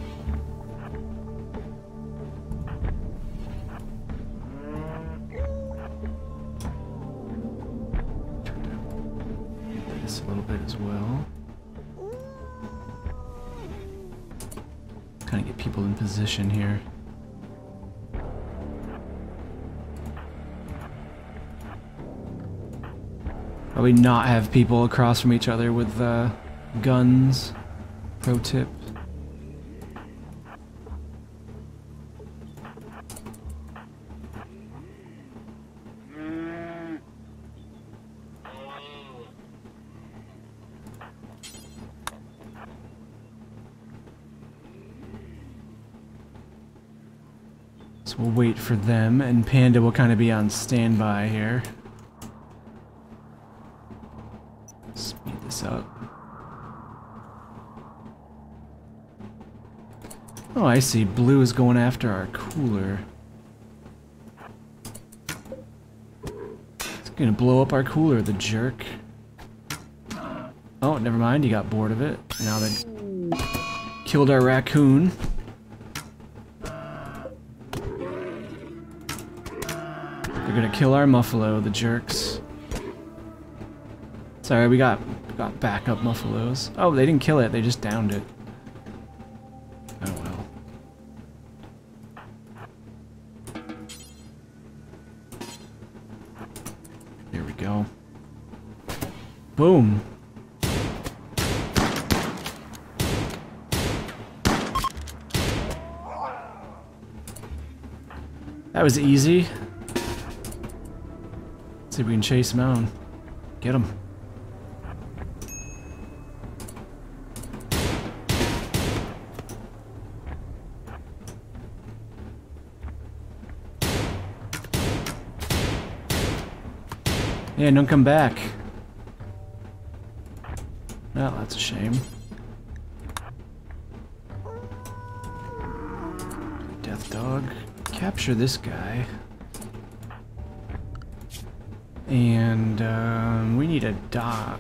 This a little bit as well. Kind of get people in position here. Probably not have people across from each other with guns. Pro tip. So we'll wait for them, and Panda will kind of be on standby here. Speed this up. Oh, I see. Blue is going after our cooler. It's gonna blow up our cooler, the jerk. Oh, never mind. He got bored of it. Now they killed our raccoon. They're gonna kill our muffalo, the jerks. Sorry, we got backup muffalos. Oh, they didn't kill it, they just downed it. Oh well. There we go. Boom. That was easy. Let's see if we can chase him out. Get him. Yeah, don't come back. Well, that's a shame. Death dog. Capture this guy. And we need a dock.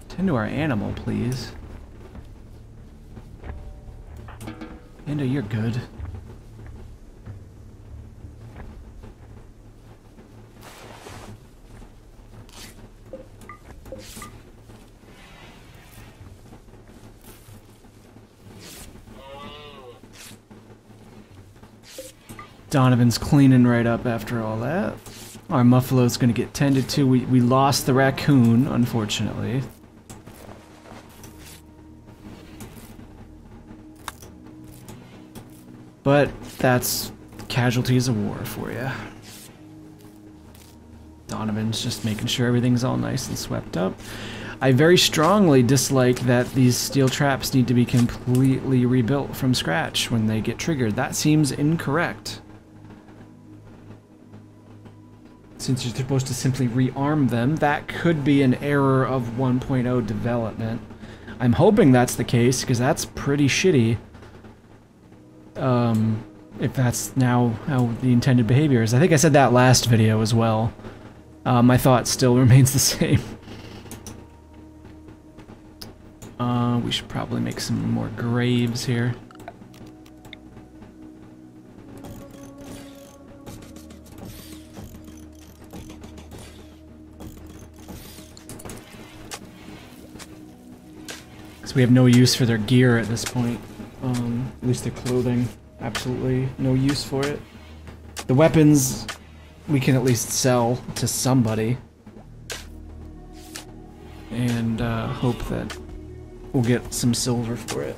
Tend to our animal, please. Panda, you're good. Donovan's cleaning right up after all that. Our muffalo's gonna get tended to. We lost the raccoon, unfortunately. But that's casualties of war for you. Donovan's just making sure everything's all nice and swept up. I very strongly dislike that these steel traps need to be completely rebuilt from scratch when they get triggered. That seems incorrect. Since you're supposed to simply rearm them, that could be an error of 1.0 development. I'm hoping that's the case, because that's pretty shitty. If that's now how the intended behavior is. I think I said that last video as well. My thought still remains the same. We should probably make some more graves here. Because we have no use for their gear at this point. At least their clothing. Absolutely no use for it. The weapons we can at least sell to somebody. And hope that we'll get some silver for it.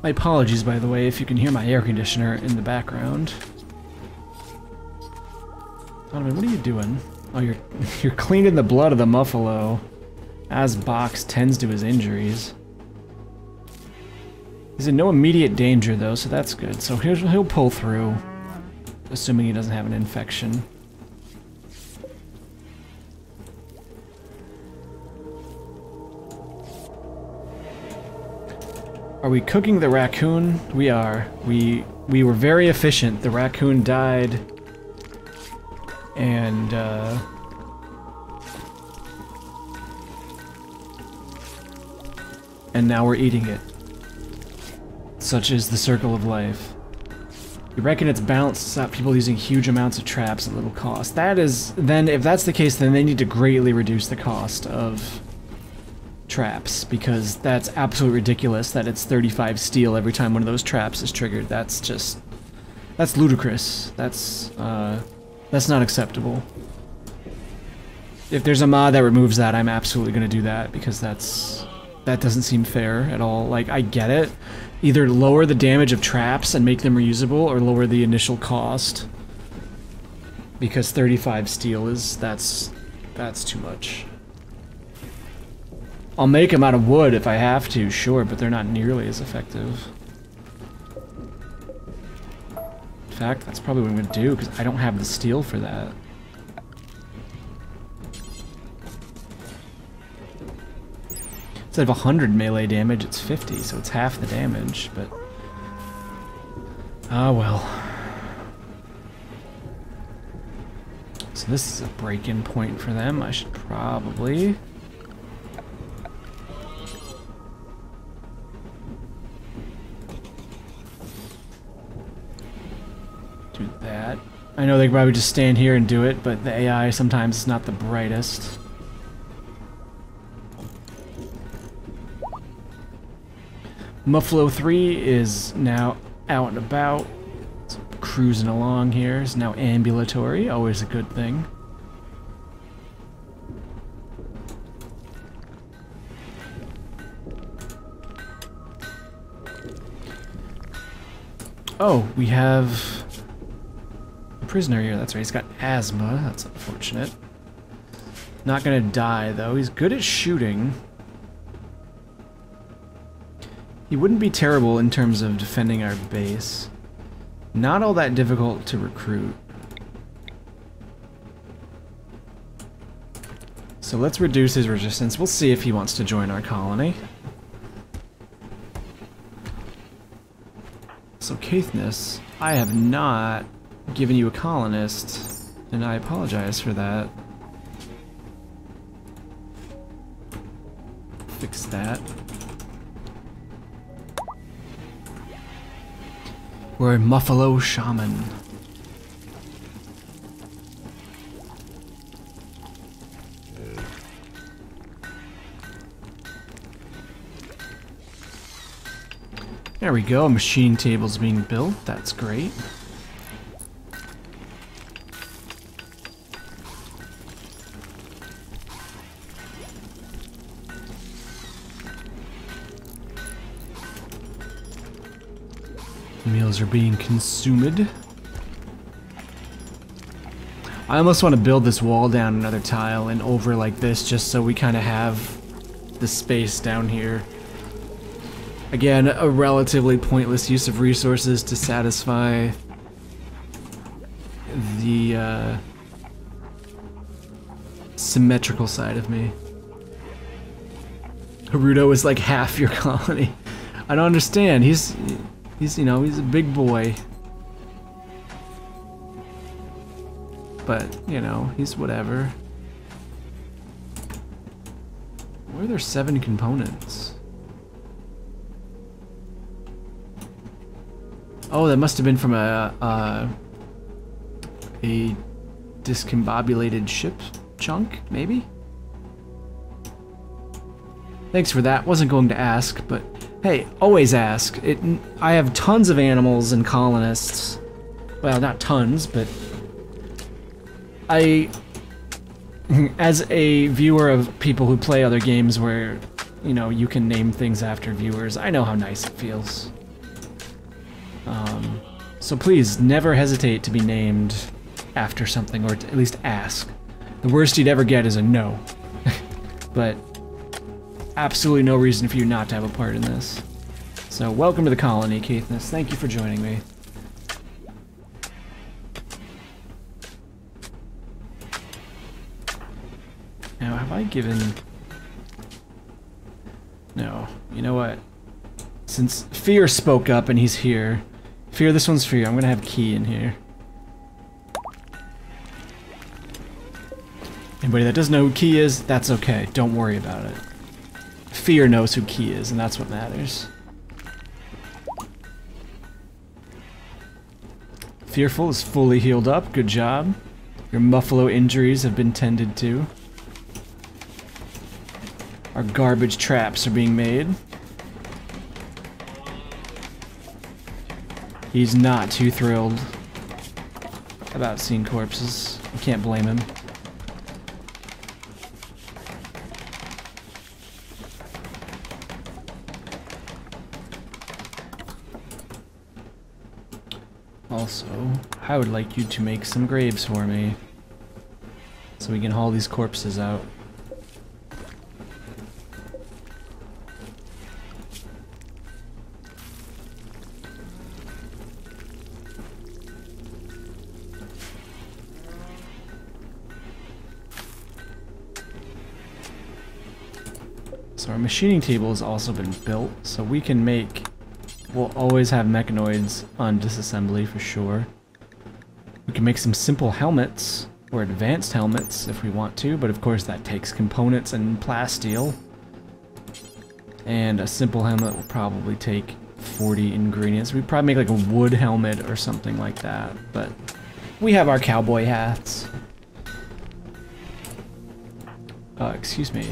My apologies, by the way, if you can hear my air conditioner in the background. Donovan, what are you doing? Oh, you're cleaning the blood of the muffalo, as Box tends to his injuries. He's in no immediate danger though, so that's good. So he'll pull through, assuming he doesn't have an infection. Are we cooking the raccoon? We are. We were very efficient. The raccoon died. And, and now we're eating it. Such is the circle of life. You reckon it's balanced to stop people using huge amounts of traps at little cost. That is, then if that's the case, then they need to greatly reduce the cost of traps, because that's absolutely ridiculous that it's 35 steel every time one of those traps is triggered. That's ludicrous. That's not acceptable. If there's a mod that removes that, I'm absolutely gonna do that, because that doesn't seem fair at all. Like, I get it. Either lower the damage of traps and make them reusable, or lower the initial cost. Because 35 steel is, that's too much. I'll make them out of wood if I have to, sure, but they're not nearly as effective. In fact, that's probably what I'm gonna do, because I don't have the steel for that. Instead of 100 melee damage, it's 50, so it's half the damage, but... ah, well. So this is a break-in point for them. I should probably... do that. I know they could probably just stand here and do it, but the AI sometimes is not the brightest. Muffalo 3 is now out and about. It's cruising along here. It's now ambulatory, always a good thing. Oh, we have a prisoner here. That's right, he's got asthma. That's unfortunate. Not gonna die, though. He's good at shooting. He wouldn't be terrible in terms of defending our base. Not all that difficult to recruit. So let's reduce his resistance. We'll see if he wants to join our colony. So Caithness, I have not given you a colonist, and I apologize for that. Fix that. We're a Muffalo Shaman. There we go, a machine table's being built. That's great. Meals are being consumed. I almost want to build this wall down another tile and over like this, just so we kind of have the space down here. Again, a relatively pointless use of resources to satisfy the symmetrical side of me. Haruto is like half your colony. I don't understand. He's you know, he's a big boy. But, you know, he's whatever. Why are there 7 components? Oh, that must have been from a discombobulated ship chunk, maybe? Thanks for that. Wasn't going to ask, but hey, always ask. I have tons of animals and colonists. Well, not tons, but as a viewer of people who play other games where, you know, you can name things after viewers, I know how nice it feels. So please, never hesitate to be named after something, or to at least ask. The worst you'd ever get is a no. But absolutely no reason for you not to have a part in this. So welcome to the colony, Caithness. Thank you for joining me. Now, have I given... No. You know what? Since Fear spoke up and he's here. Fear, this one's for you. I'm gonna have Key in here. Anybody that doesn't know who Key is, that's okay. Don't worry about it. Fear knows who Key is, and that's what matters. Fearful is fully healed up. Good job. Your Muffalo injuries have been tended to. Our garbage traps are being made. He's not too thrilled about seeing corpses. I can't blame him. Also, I would like you to make some graves for me, so we can haul these corpses out. So our machining table has also been built, so we can make... We'll always have mechanoids on disassembly for sure. We can make some simple helmets, or advanced helmets if we want to, but of course that takes components and plasteel. And a simple helmet will probably take 40 ingredients. We'd probably make like a wood helmet or something like that, but we have our cowboy hats. Excuse me.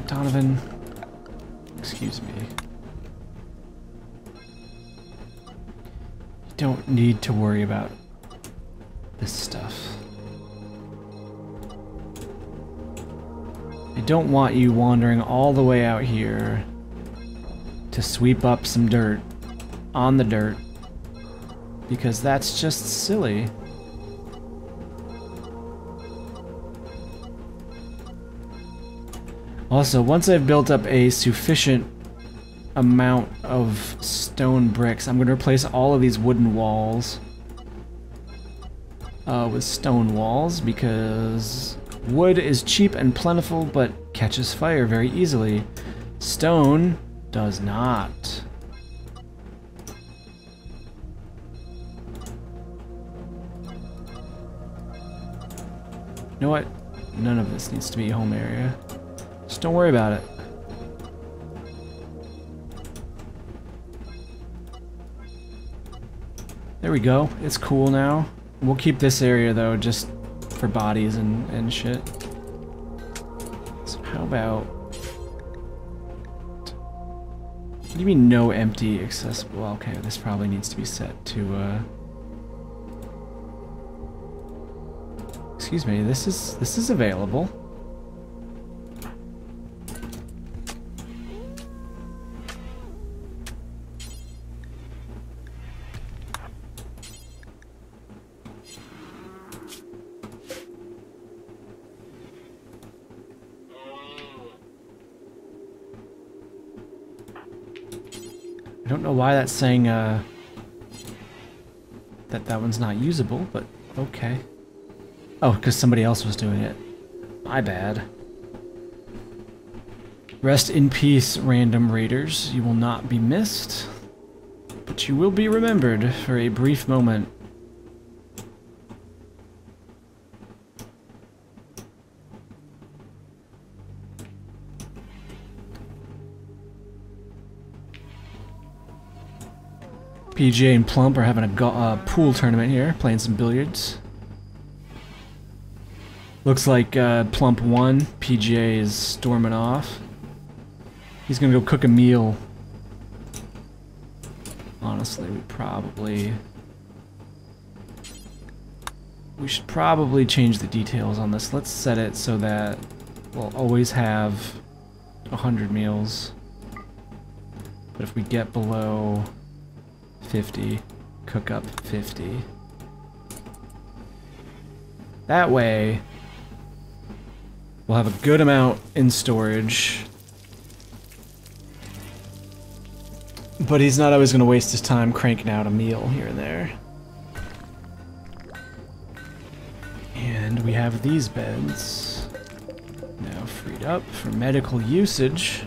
Donovan, excuse me. You don't need to worry about this stuff. I don't want you wandering all the way out here to sweep up some dirt on the dirt, because that's just silly. Also, once I've built up a sufficient amount of stone bricks, I'm going to replace all of these wooden walls with stone walls, because wood is cheap and plentiful but catches fire very easily. Stone does not. You know what? None of this needs to be a home area. Just don't worry about it. There we go. It's cool now. We'll keep this area though, just for bodies and shit. So how about... What do you mean no empty accessible? Well, okay, this probably needs to be set to Excuse me, this is available. I don't know why that's saying that one's not usable, but okay. Oh, because somebody else was doing it. My bad. Rest in peace, random raiders. You will not be missed, but you will be remembered for a brief moment. PJ and Plump are having a pool tournament here, playing some billiards. Looks like Plump won. PJ is storming off. He's gonna go cook a meal. Honestly, we should probably change the details on this. Let's set it so that we'll always have 100 meals. But if we get below 50, cook up 50. That way, we'll have a good amount in storage. But he's not always going to waste his time cranking out a meal here and there. And we have these beds. Now freed up for medical usage.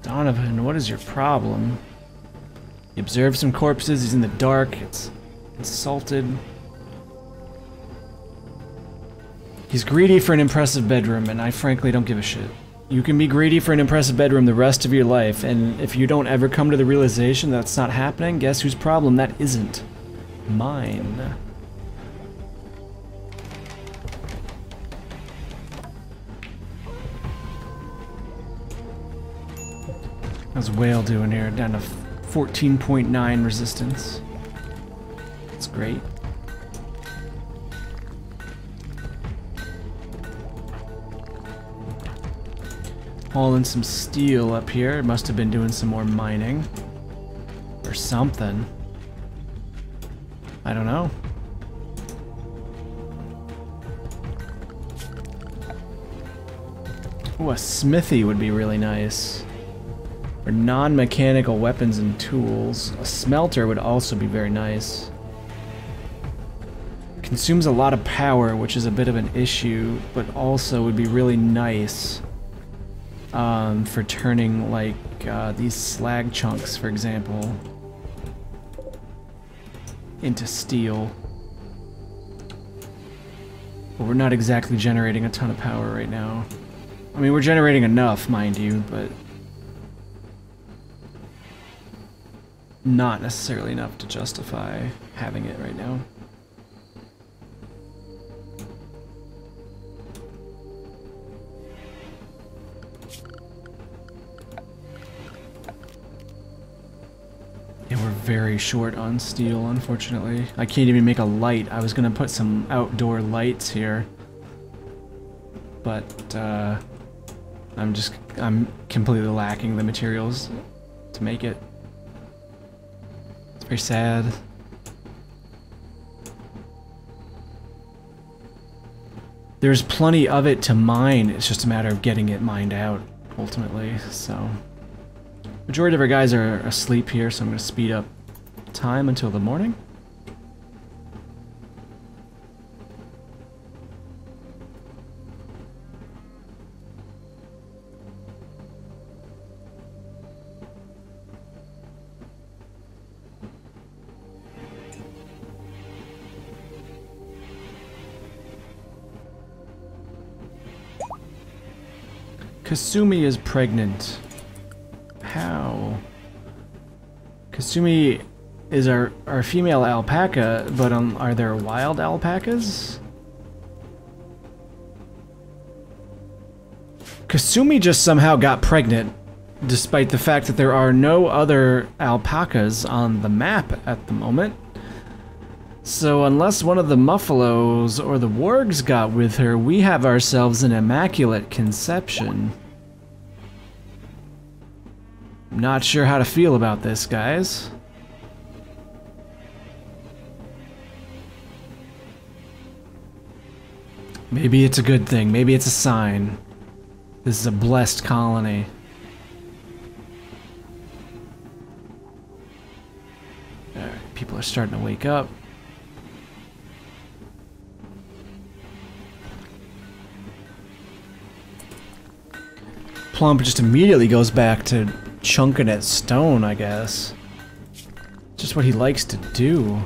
Donovan, what is your problem? He observes some corpses, he's in the dark, it's insulted. He's greedy for an impressive bedroom, and I frankly don't give a shit. You can be greedy for an impressive bedroom the rest of your life, and if you don't ever come to the realization that's not happening, guess whose problem that isn't? Mine. How's Whale doing here? Down to 14.9 resistance. That's great. Hauling some steel up here. Must have been doing some more mining. Or something. I don't know. Ooh, a smithy would be really nice. For non-mechanical weapons and tools. A smelter would also be very nice. Consumes a lot of power, which is a bit of an issue, but also would be really nice for turning, like, these slag chunks, for example, into steel. But we're not exactly generating a ton of power right now. I mean, we're generating enough, mind you, but not necessarily enough to justify having it right now. Yeah, we're very short on steel, unfortunately. I can't even make a light. I was gonna put some outdoor lights here, but I'm completely lacking the materials to make it. It's very sad. There's plenty of it to mine, it's just a matter of getting it mined out, ultimately, so. Majority of our guys are asleep here, so I'm going to speed up time until the morning. Kasumi is pregnant. How? Kasumi is our female alpaca, but are there wild alpacas? Kasumi just somehow got pregnant, despite the fact that there are no other alpacas on the map at the moment. So unless one of the Muffalos or the wargs got with her, we have ourselves an immaculate conception. Not sure how to feel about this, guys. Maybe it's a good thing. Maybe it's a sign. This is a blessed colony. Alright, people are starting to wake up. Plump just immediately goes back to chunking at stone, I guess. Just what he likes to do.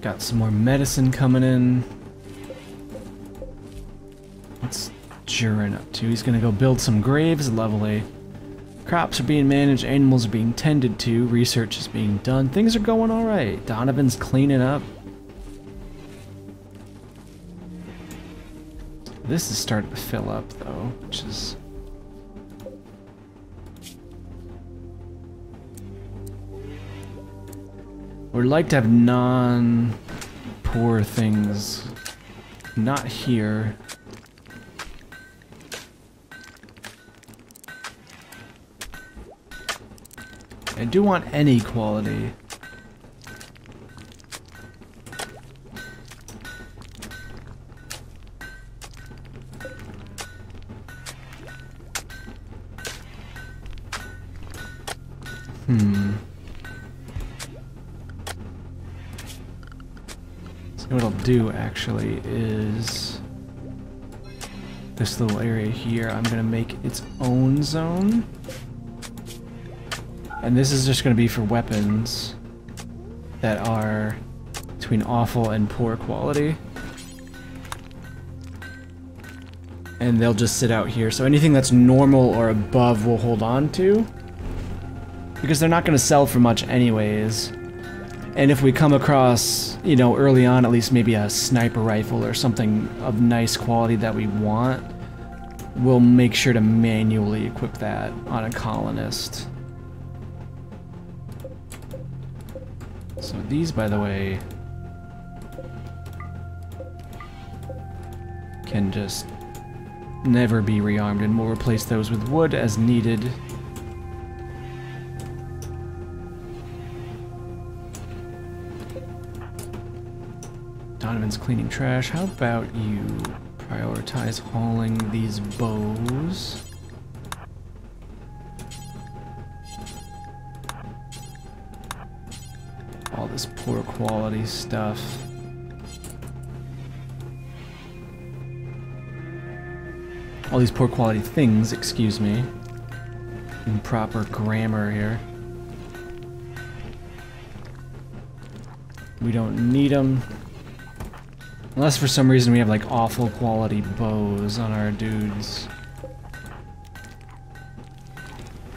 Got some more medicine coming in. What's Jurin up to? He's gonna go build some graves, lovely. Crops are being managed, animals are being tended to, research is being done. Things are going alright. Donovan's cleaning up. This is starting to fill up, though, which is... We'd like to have non-poor things. Not here. I do want any quality. So what I'll do actually is this little area here, I'm gonna make its own zone. And this is just gonna be for weapons that are between awful and poor quality. And they'll just sit out here. So anything that's normal or above we'll hold on to. Because they're not going to sell for much anyways. And if we come across, you know, early on, at least maybe a sniper rifle or something of nice quality that we want, we'll make sure to manually equip that on a colonist. So these, by the way, can just never be rearmed, and we'll replace those with wood as needed. Donovan's cleaning trash. How about you prioritize hauling these bows? All this poor quality stuff. All these poor quality things, excuse me. Improper grammar here. We don't need them. Unless for some reason we have like awful quality bows on our dudes.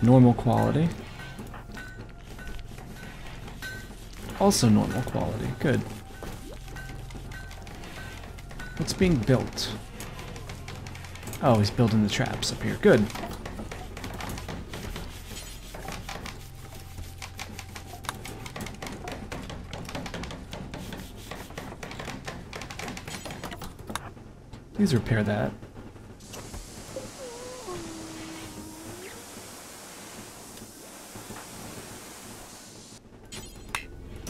Normal quality. Also normal quality, good. What's being built? Oh, he's building the traps up here. Good. Please repair that.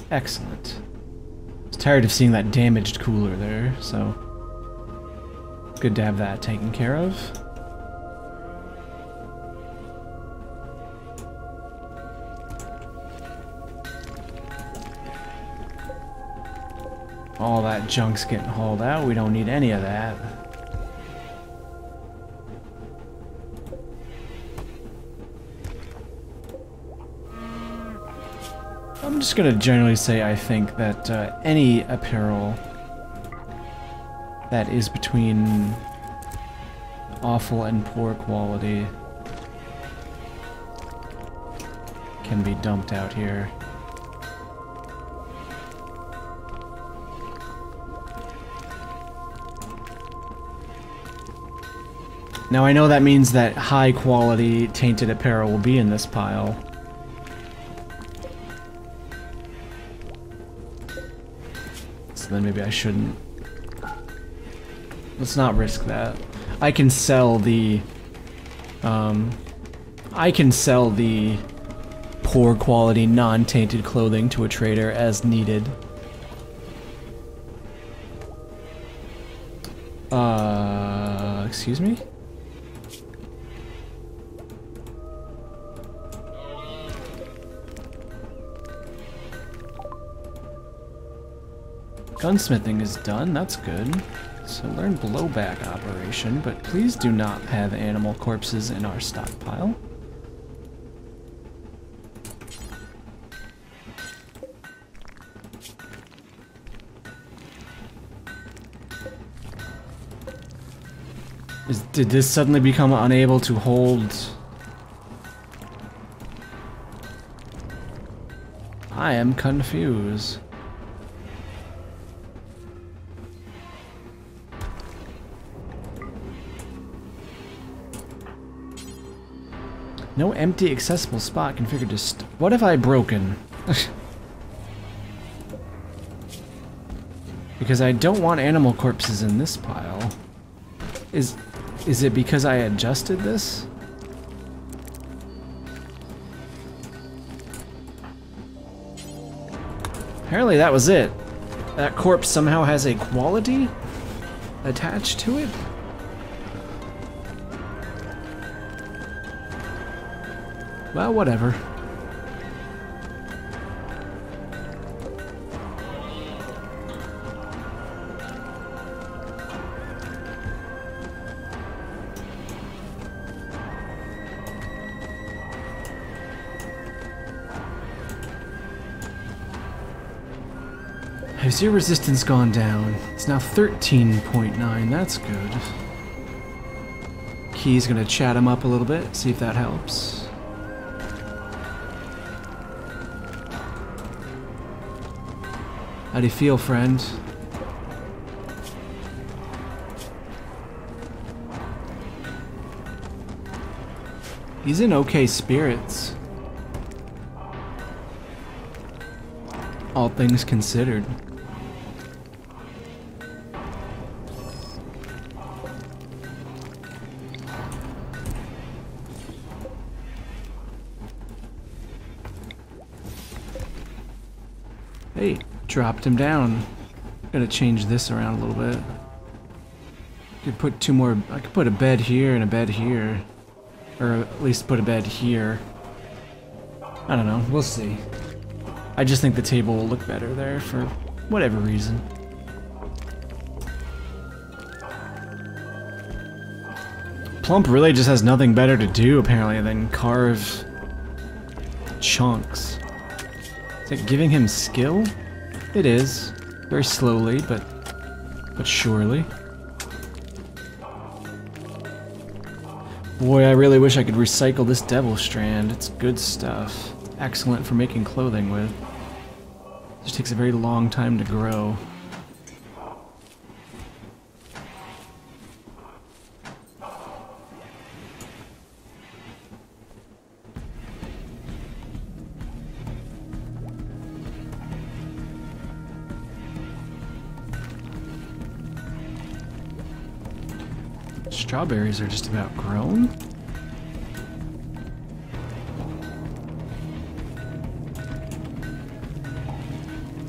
Excellent. I was tired of seeing that damaged cooler there, so good to have that taken care of. All that junk's getting hauled out. We don't need any of that. I'm just gonna generally say I think that any apparel that is between awful and poor quality can be dumped out here. Now I know that means that high quality tainted apparel will be in this pile. So then maybe I shouldn't. Let's not risk that. I can sell the poor quality non-tainted clothing to a trader as needed. Excuse me? Gunsmithing is done, that's good. So learn blowback operation, but please do not have animal corpses in our stockpile. Did this suddenly become unable to hold? I am confused. No empty accessible spot configured to what have I broken? Because I don't want animal corpses in this pile. Is it because I adjusted this? Apparently that was it. That corpse somehow has a quality attached to it? Well, whatever. so your resistance gone down. It's now 13.9, that's good. Key's gonna chat him up a little bit, see if that helps. How do you feel, friend? He's in okay spirits. All things considered. Hey, dropped him down. Gotta change this around a little bit. Could put two more. I could put a bed here and a bed here. Or at least put a bed here. I don't know, we'll see. I just think the table will look better there for whatever reason. Plump really just has nothing better to do, apparently, than carve chunks. Is it giving him skill? It is. Very slowly, but surely. Boy, I really wish I could recycle this devil strand. It's good stuff. Excellent for making clothing with. It just takes a very long time to grow. Strawberries are just about grown.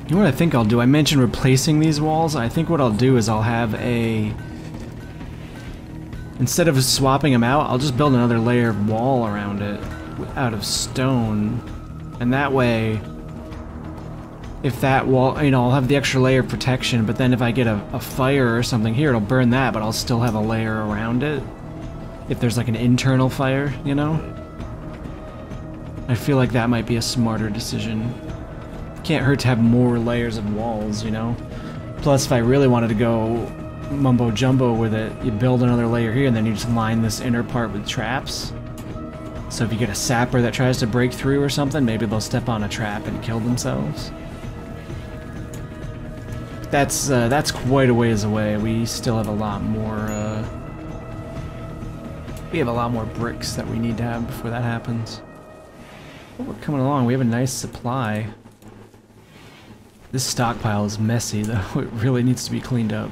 You know what I think I'll do? I mentioned replacing these walls. I think what I'll do is I'll have a... Instead of swapping them out, I'll just build another layer of wall around it out of stone. And that way, if that wall, you know, I'll have the extra layer of protection, but then if I get a fire or something here, it'll burn that, but I'll still have a layer around it. If there's like an internal fire, you know? I feel like that might be a smarter decision. Can't hurt to have more layers of walls, you know? Plus, if I really wanted to go mumbo jumbo with it, you build another layer here and then you just line this inner part with traps. So if you get a sapper that tries to break through or something, maybe they'll step on a trap and kill themselves. That's quite a ways away. We still have a lot more, we have a lot more bricks that we need to have before that happens. But we're coming along. We have a nice supply. This stockpile is messy, though. It really needs to be cleaned up.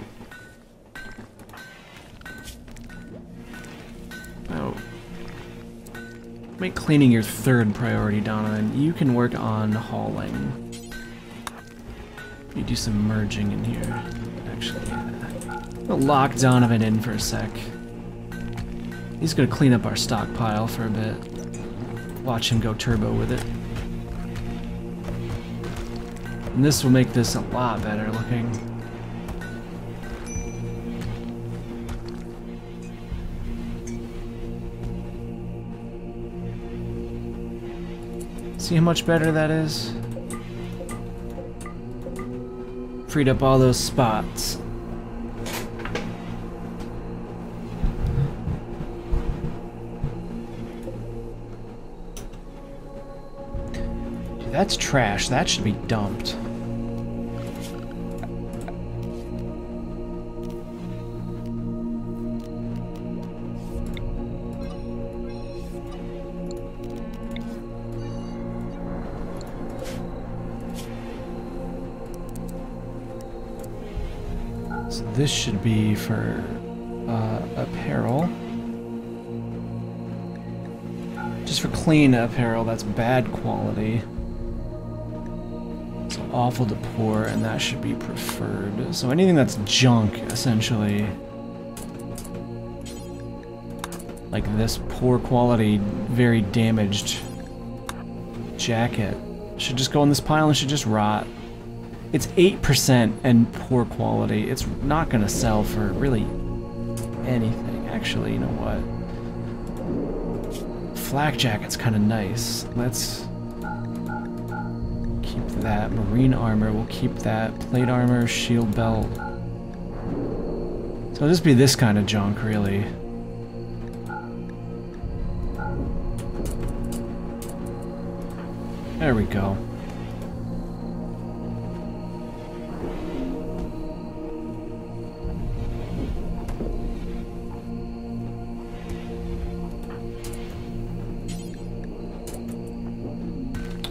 Oh. Make cleaning your third priority, Donovan. You can work on hauling. You do some merging in here. Actually, we'll lock Donovan in for a sec. He's gonna clean up our stockpile for a bit. Watch him go turbo with it. And this will make this a lot better looking. See how much better that is? Freed up all those spots. Dude, that's trash. That should be dumped. This should be for apparel. Just for clean apparel, that's bad quality. It's awful to poor, and that should be preferred. So anything that's junk, essentially. Like this poor quality, very damaged jacket, should just go in this pile and should just rot. It's 8% and poor quality. It's not gonna sell for really anything. Actually, you know what? Flak jacket's kind of nice. Let's keep that. Marine armor, we'll keep that. Plate armor, shield belt. So it'll just be this kind of junk, really. There we go.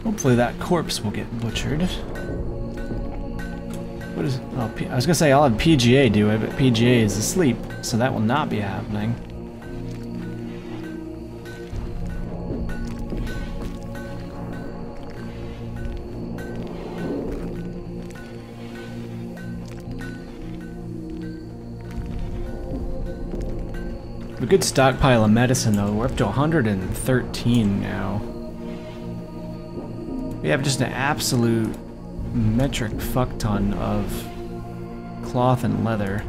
Hopefully that corpse will get butchered. What is... Oh, I was gonna say I'll have PGA do it, but PGA is asleep, so that will not be happening. A good stockpile of medicine, though. We're up to 113 now. We have just an absolute metric fuck ton of cloth and leather.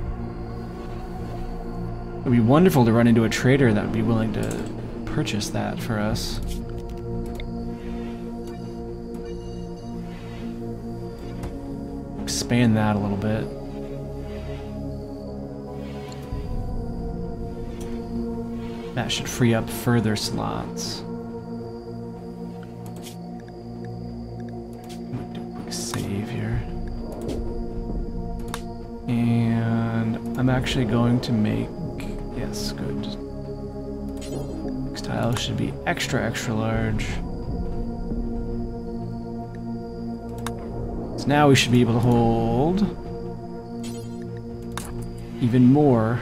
It would be wonderful to run into a trader that would be willing to purchase that for us. Expand that a little bit. That should free up further slots. Save here. And I'm actually going to make... Yes, good. Next tile should be extra, extra large. So now we should be able to hold even more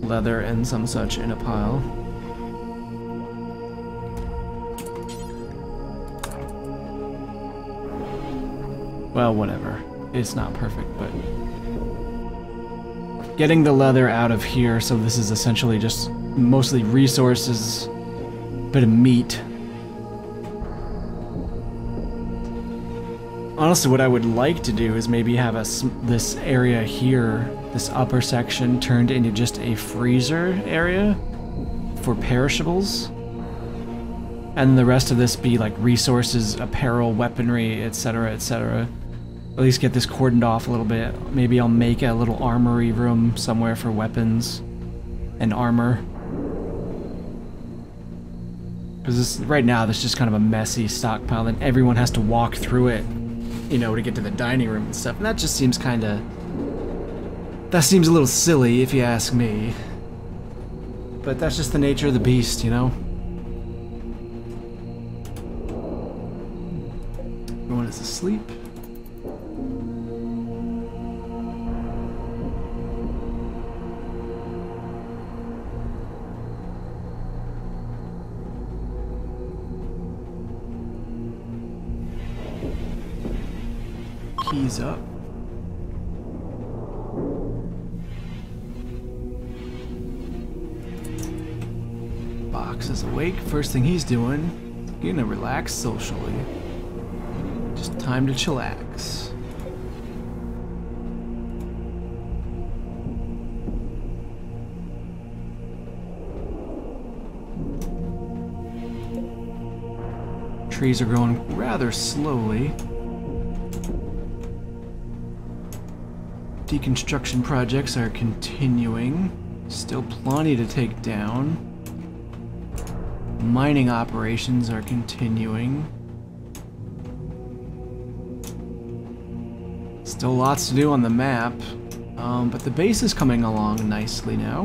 leather and some such in a pile. Well, whatever. It's not perfect, but... Getting the leather out of here, so this is essentially just mostly resources, bit of meat. Honestly, what I would like to do is maybe have this area here, this upper section, turned into just a freezer area for perishables. And the rest of this be like resources, apparel, weaponry, etc., etc. At least get this cordoned off a little bit. Maybe I'll make a little armory room somewhere for weapons and armor. Because right now there's just kind of a messy stockpile and everyone has to walk through it, you know, to get to the dining room and stuff. And that just seems kind of... That seems a little silly if you ask me. But that's just the nature of the beast, you know? Everyone is asleep. Keys up. Box is awake. First thing he's doing, getting to relax socially. Just time to chillax. Trees are growing rather slowly. Deconstruction projects are continuing. Still plenty to take down. Mining operations are continuing. Still lots to do on the map, but the base is coming along nicely now.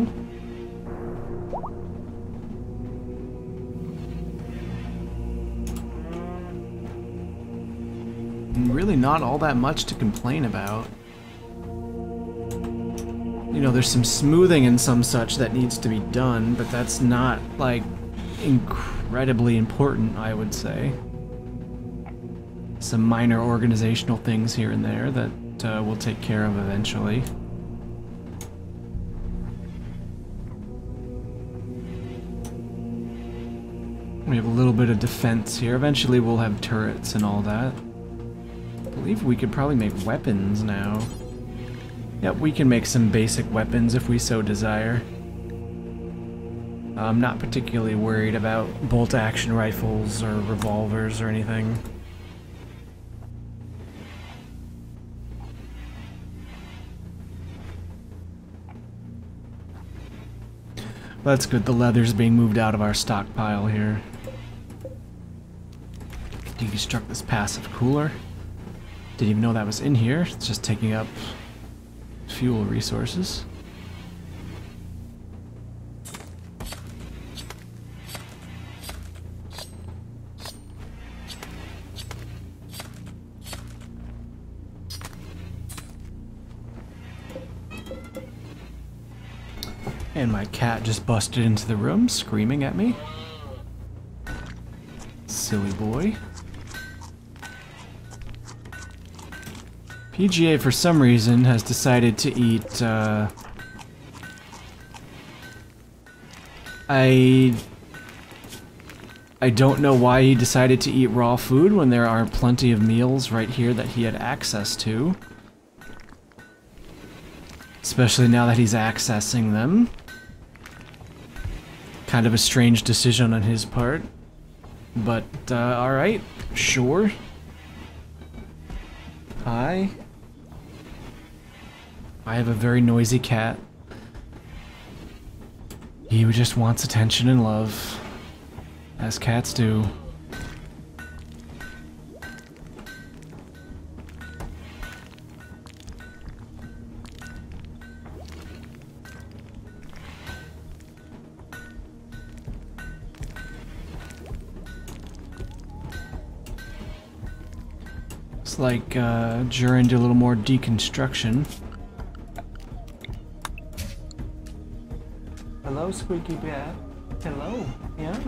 And really not all that much to complain about. You know, there's some smoothing and some such that needs to be done, but that's not, like, incredibly important, I would say. Some minor organizational things here and there that we'll take care of eventually. We have a little bit of defense here. Eventually we'll have turrets and all that. I believe we could probably make weapons now. Yep, we can make some basic weapons if we so desire. I'm not particularly worried about bolt-action rifles or revolvers or anything. That's good, the leather's being moved out of our stockpile here. Deconstruct this passive cooler. Didn't even know that was in here. It's just taking up fuel resources. And my cat just busted into the room, screaming at me. Silly boy. PGA, for some reason, has decided to eat, I don't know why he decided to eat raw food when there are plenty of meals right here that he had access to. Especially now that he's accessing them. Kind of a strange decision on his part. But, alright. Sure. I have a very noisy cat. He just wants attention and love. As cats do. Like Jurin did a little more deconstruction. Hello, Squeaky Bat. Hello. Yeah.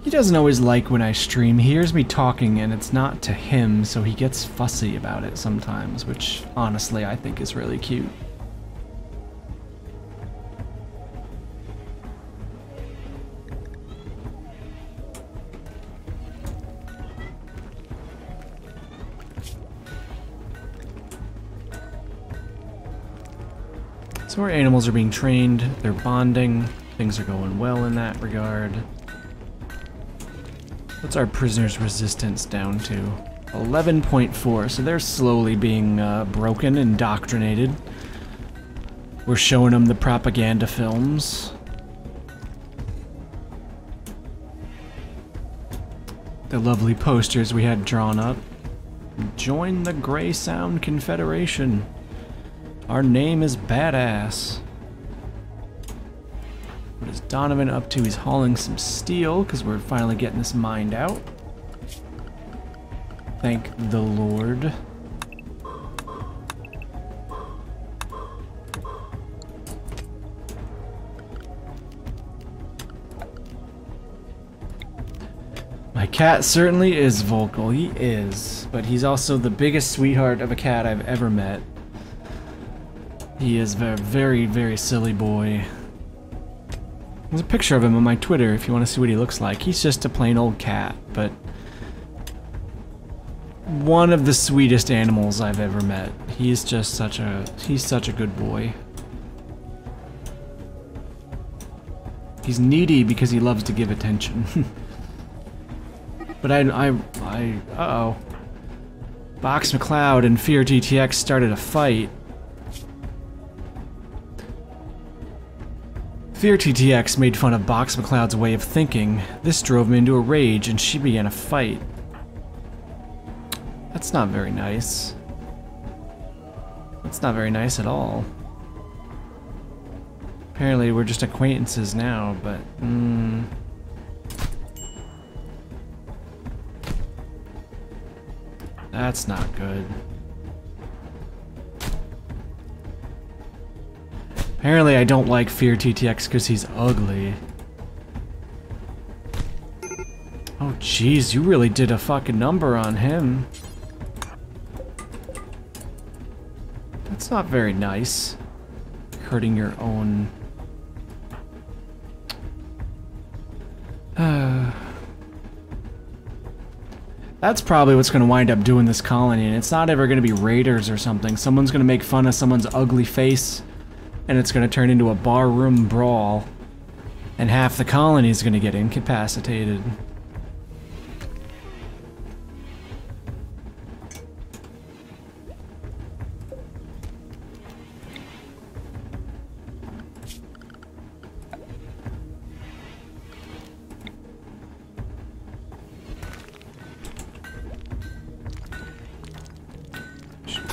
He doesn't always like when I stream. He hears me talking and it's not to him, so he gets fussy about it sometimes, which honestly I think is really cute. So our animals are being trained, they're bonding, things are going well in that regard. What's our prisoner's resistance down to? 11.4, so they're slowly being broken, indoctrinated. We're showing them the propaganda films. The lovely posters we had drawn up. Join the Grey Sound Confederation. Our name is Badass. What is Donovan up to? He's hauling some steel, because we're finally getting this mined out. Thank the Lord. My cat certainly is vocal, he is. But he's also the biggest sweetheart of a cat I've ever met. He is a very, very silly boy. There's a picture of him on my Twitter if you want to see what he looks like. He's just a plain old cat, but one of the sweetest animals I've ever met. He's just such a good boy. He's needy because he loves to give attention. But uh-oh. BoxMacLeod and Fear GTX started a fight. Fear TTX made fun of BoxMacLeod's way of thinking. This drove him into a rage and she began a fight. That's not very nice. That's not very nice at all. Apparently we're just acquaintances now, but that's not good. Apparently I don't like Fear TTX because he's ugly. Oh jeez, you really did a fucking number on him. That's not very nice. Hurting your own... That's probably what's going to wind up doing this colony, and it's not ever going to be raiders or something. Someone's going to make fun of someone's ugly face, and it's going to turn into a barroom brawl, and half the colony is going to get incapacitated.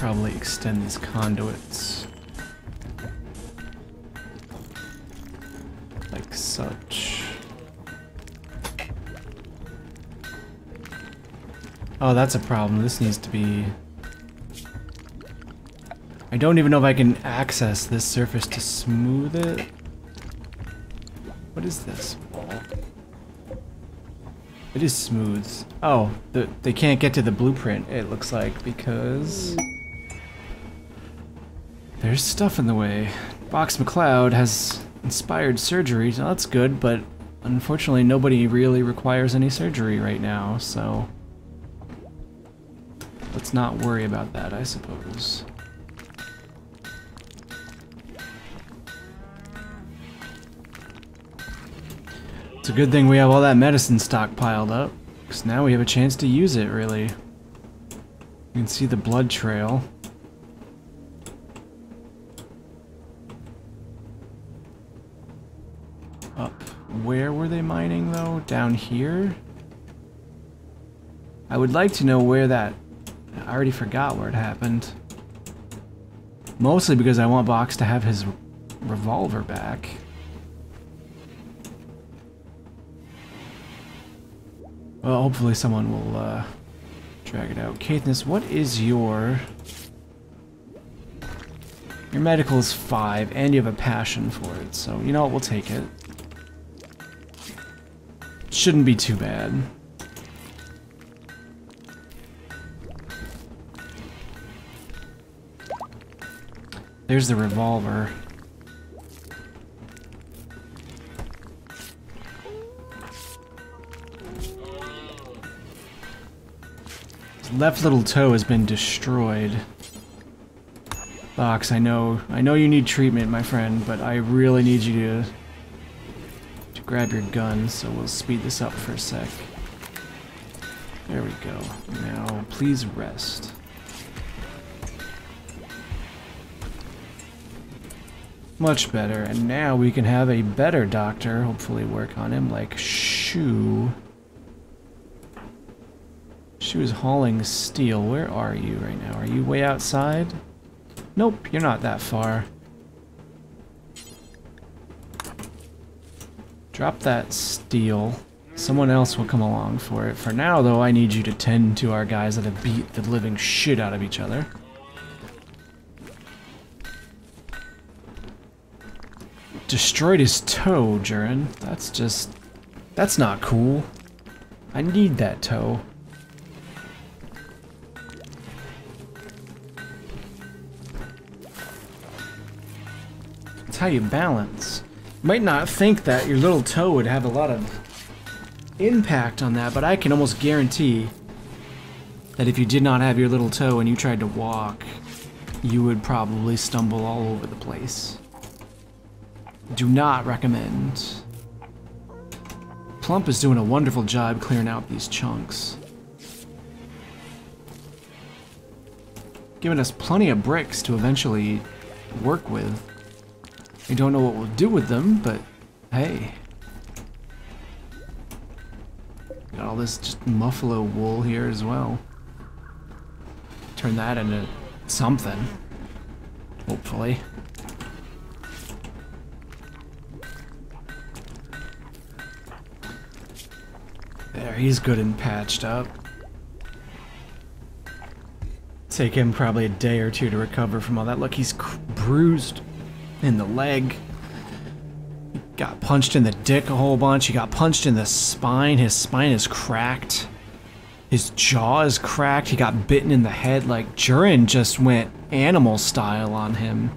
probably extend these conduits. Like such. Oh, that's a problem. This needs to be... I don't even know if I can access this surface to smooth it. What is this wall? It is smooth. Oh, they can't get to the blueprint, it looks like, because... there's stuff in the way. BoxMacLeod has inspired surgery, so that's good, but unfortunately nobody really requires any surgery right now, so... let's not worry about that, I suppose. It's a good thing we have all that medicine stockpiled up, because now we have a chance to use it, really. You can see the blood trail. Up. Where were they mining, though? Down here? I would like to know where that... I already forgot where it happened. Mostly because I want Box to have his revolver back. Well, hopefully someone will drag it out. Katniss, what is your... Your medical is 5, and you have a passion for it, so you know what, we'll take it. Shouldn't be too bad. There's the revolver. His left little toe has been destroyed. Box, I know you need treatment, my friend, but I really need you to grab your gun, so we'll speed this up for a sec. There we go. Now, please rest. Much better, and now we can have a better doctor hopefully work on him, like Shu. Shu is hauling steel. Where are you right now? Are you way outside? Nope, you're not that far. Drop that steel. Someone else will come along for it. For now, though, I need you to tend to our guys that have beat the living shit out of each other. Destroyed his toe, Jurin. That's not cool. I need that toe. That's how you balance. You might not think that your little toe would have a lot of impact on that, but I can almost guarantee that if you did not have your little toe and you tried to walk, you would probably stumble all over the place. Do not recommend. Plump is doing a wonderful job clearing out these chunks. Giving us plenty of bricks to eventually work with. We don't know what we'll do with them, but hey. Got all this just muffalo wool here as well. Turn that into something. Hopefully. There, he's good and patched up. Take him probably a day or two to recover from all that. Look, he's bruised in the leg. He got punched in the dick a whole bunch. He got punched in the spine. His spine is cracked. His jaw is cracked. He got bitten in the head. Like, Jurin just went animal style on him.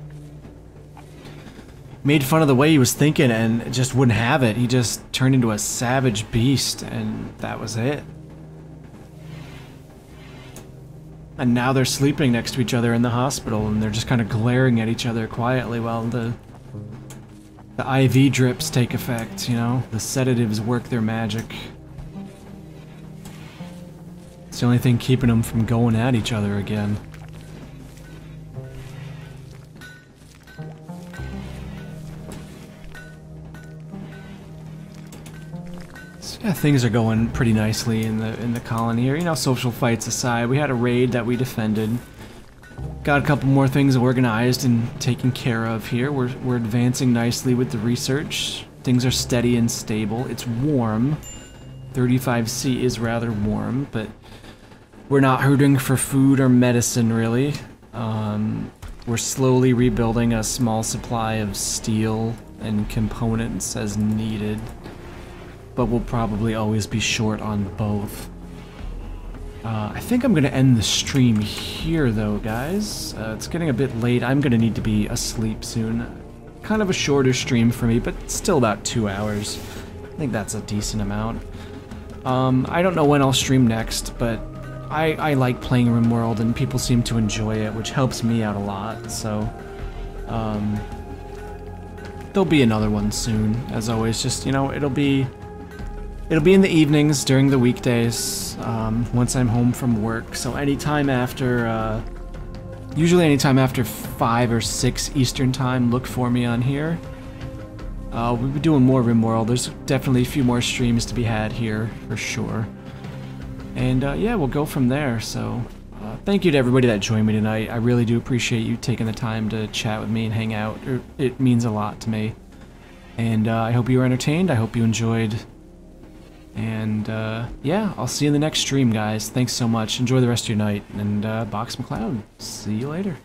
Made fun of the way he was thinking and just wouldn't have it. He just turned into a savage beast, and that was it. And now they're sleeping next to each other in the hospital, and they're just kind of glaring at each other quietly while the IV drips take effect, you know? The sedatives work their magic. It's the only thing keeping them from going at each other again. Yeah, things are going pretty nicely in the colony here. You know, social fights aside, we had a raid that we defended. Got a couple more things organized and taken care of here. We're advancing nicely with the research. Things are steady and stable. It's warm. 35°C is rather warm, but we're not hurting for food or medicine, really. We're slowly rebuilding a small supply of steel and components as needed, but we'll probably always be short on both. I think I'm going to end the stream here, though, guys. It's getting a bit late. I'm going to need to be asleep soon. Kind of a shorter stream for me, but still about 2 hours. I think that's a decent amount. I don't know when I'll stream next, but I like playing Rimworld, and people seem to enjoy it, which helps me out a lot, so... there'll be another one soon, as always. Just, you know, it'll be in the evenings during the weekdays, once I'm home from work, so anytime after, usually anytime after 5 or 6 Eastern Time, look for me on here. We'll be doing more Rimworld. There's definitely a few more streams to be had here, for sure. And, yeah, we'll go from there, so... thank you to everybody that joined me tonight. I really do appreciate you taking the time to chat with me and hang out. It means a lot to me. And, I hope you were entertained. I hope you enjoyed... And, yeah, I'll see you in the next stream, guys. Thanks so much. Enjoy the rest of your night. And, BoxMacLeod. See you later.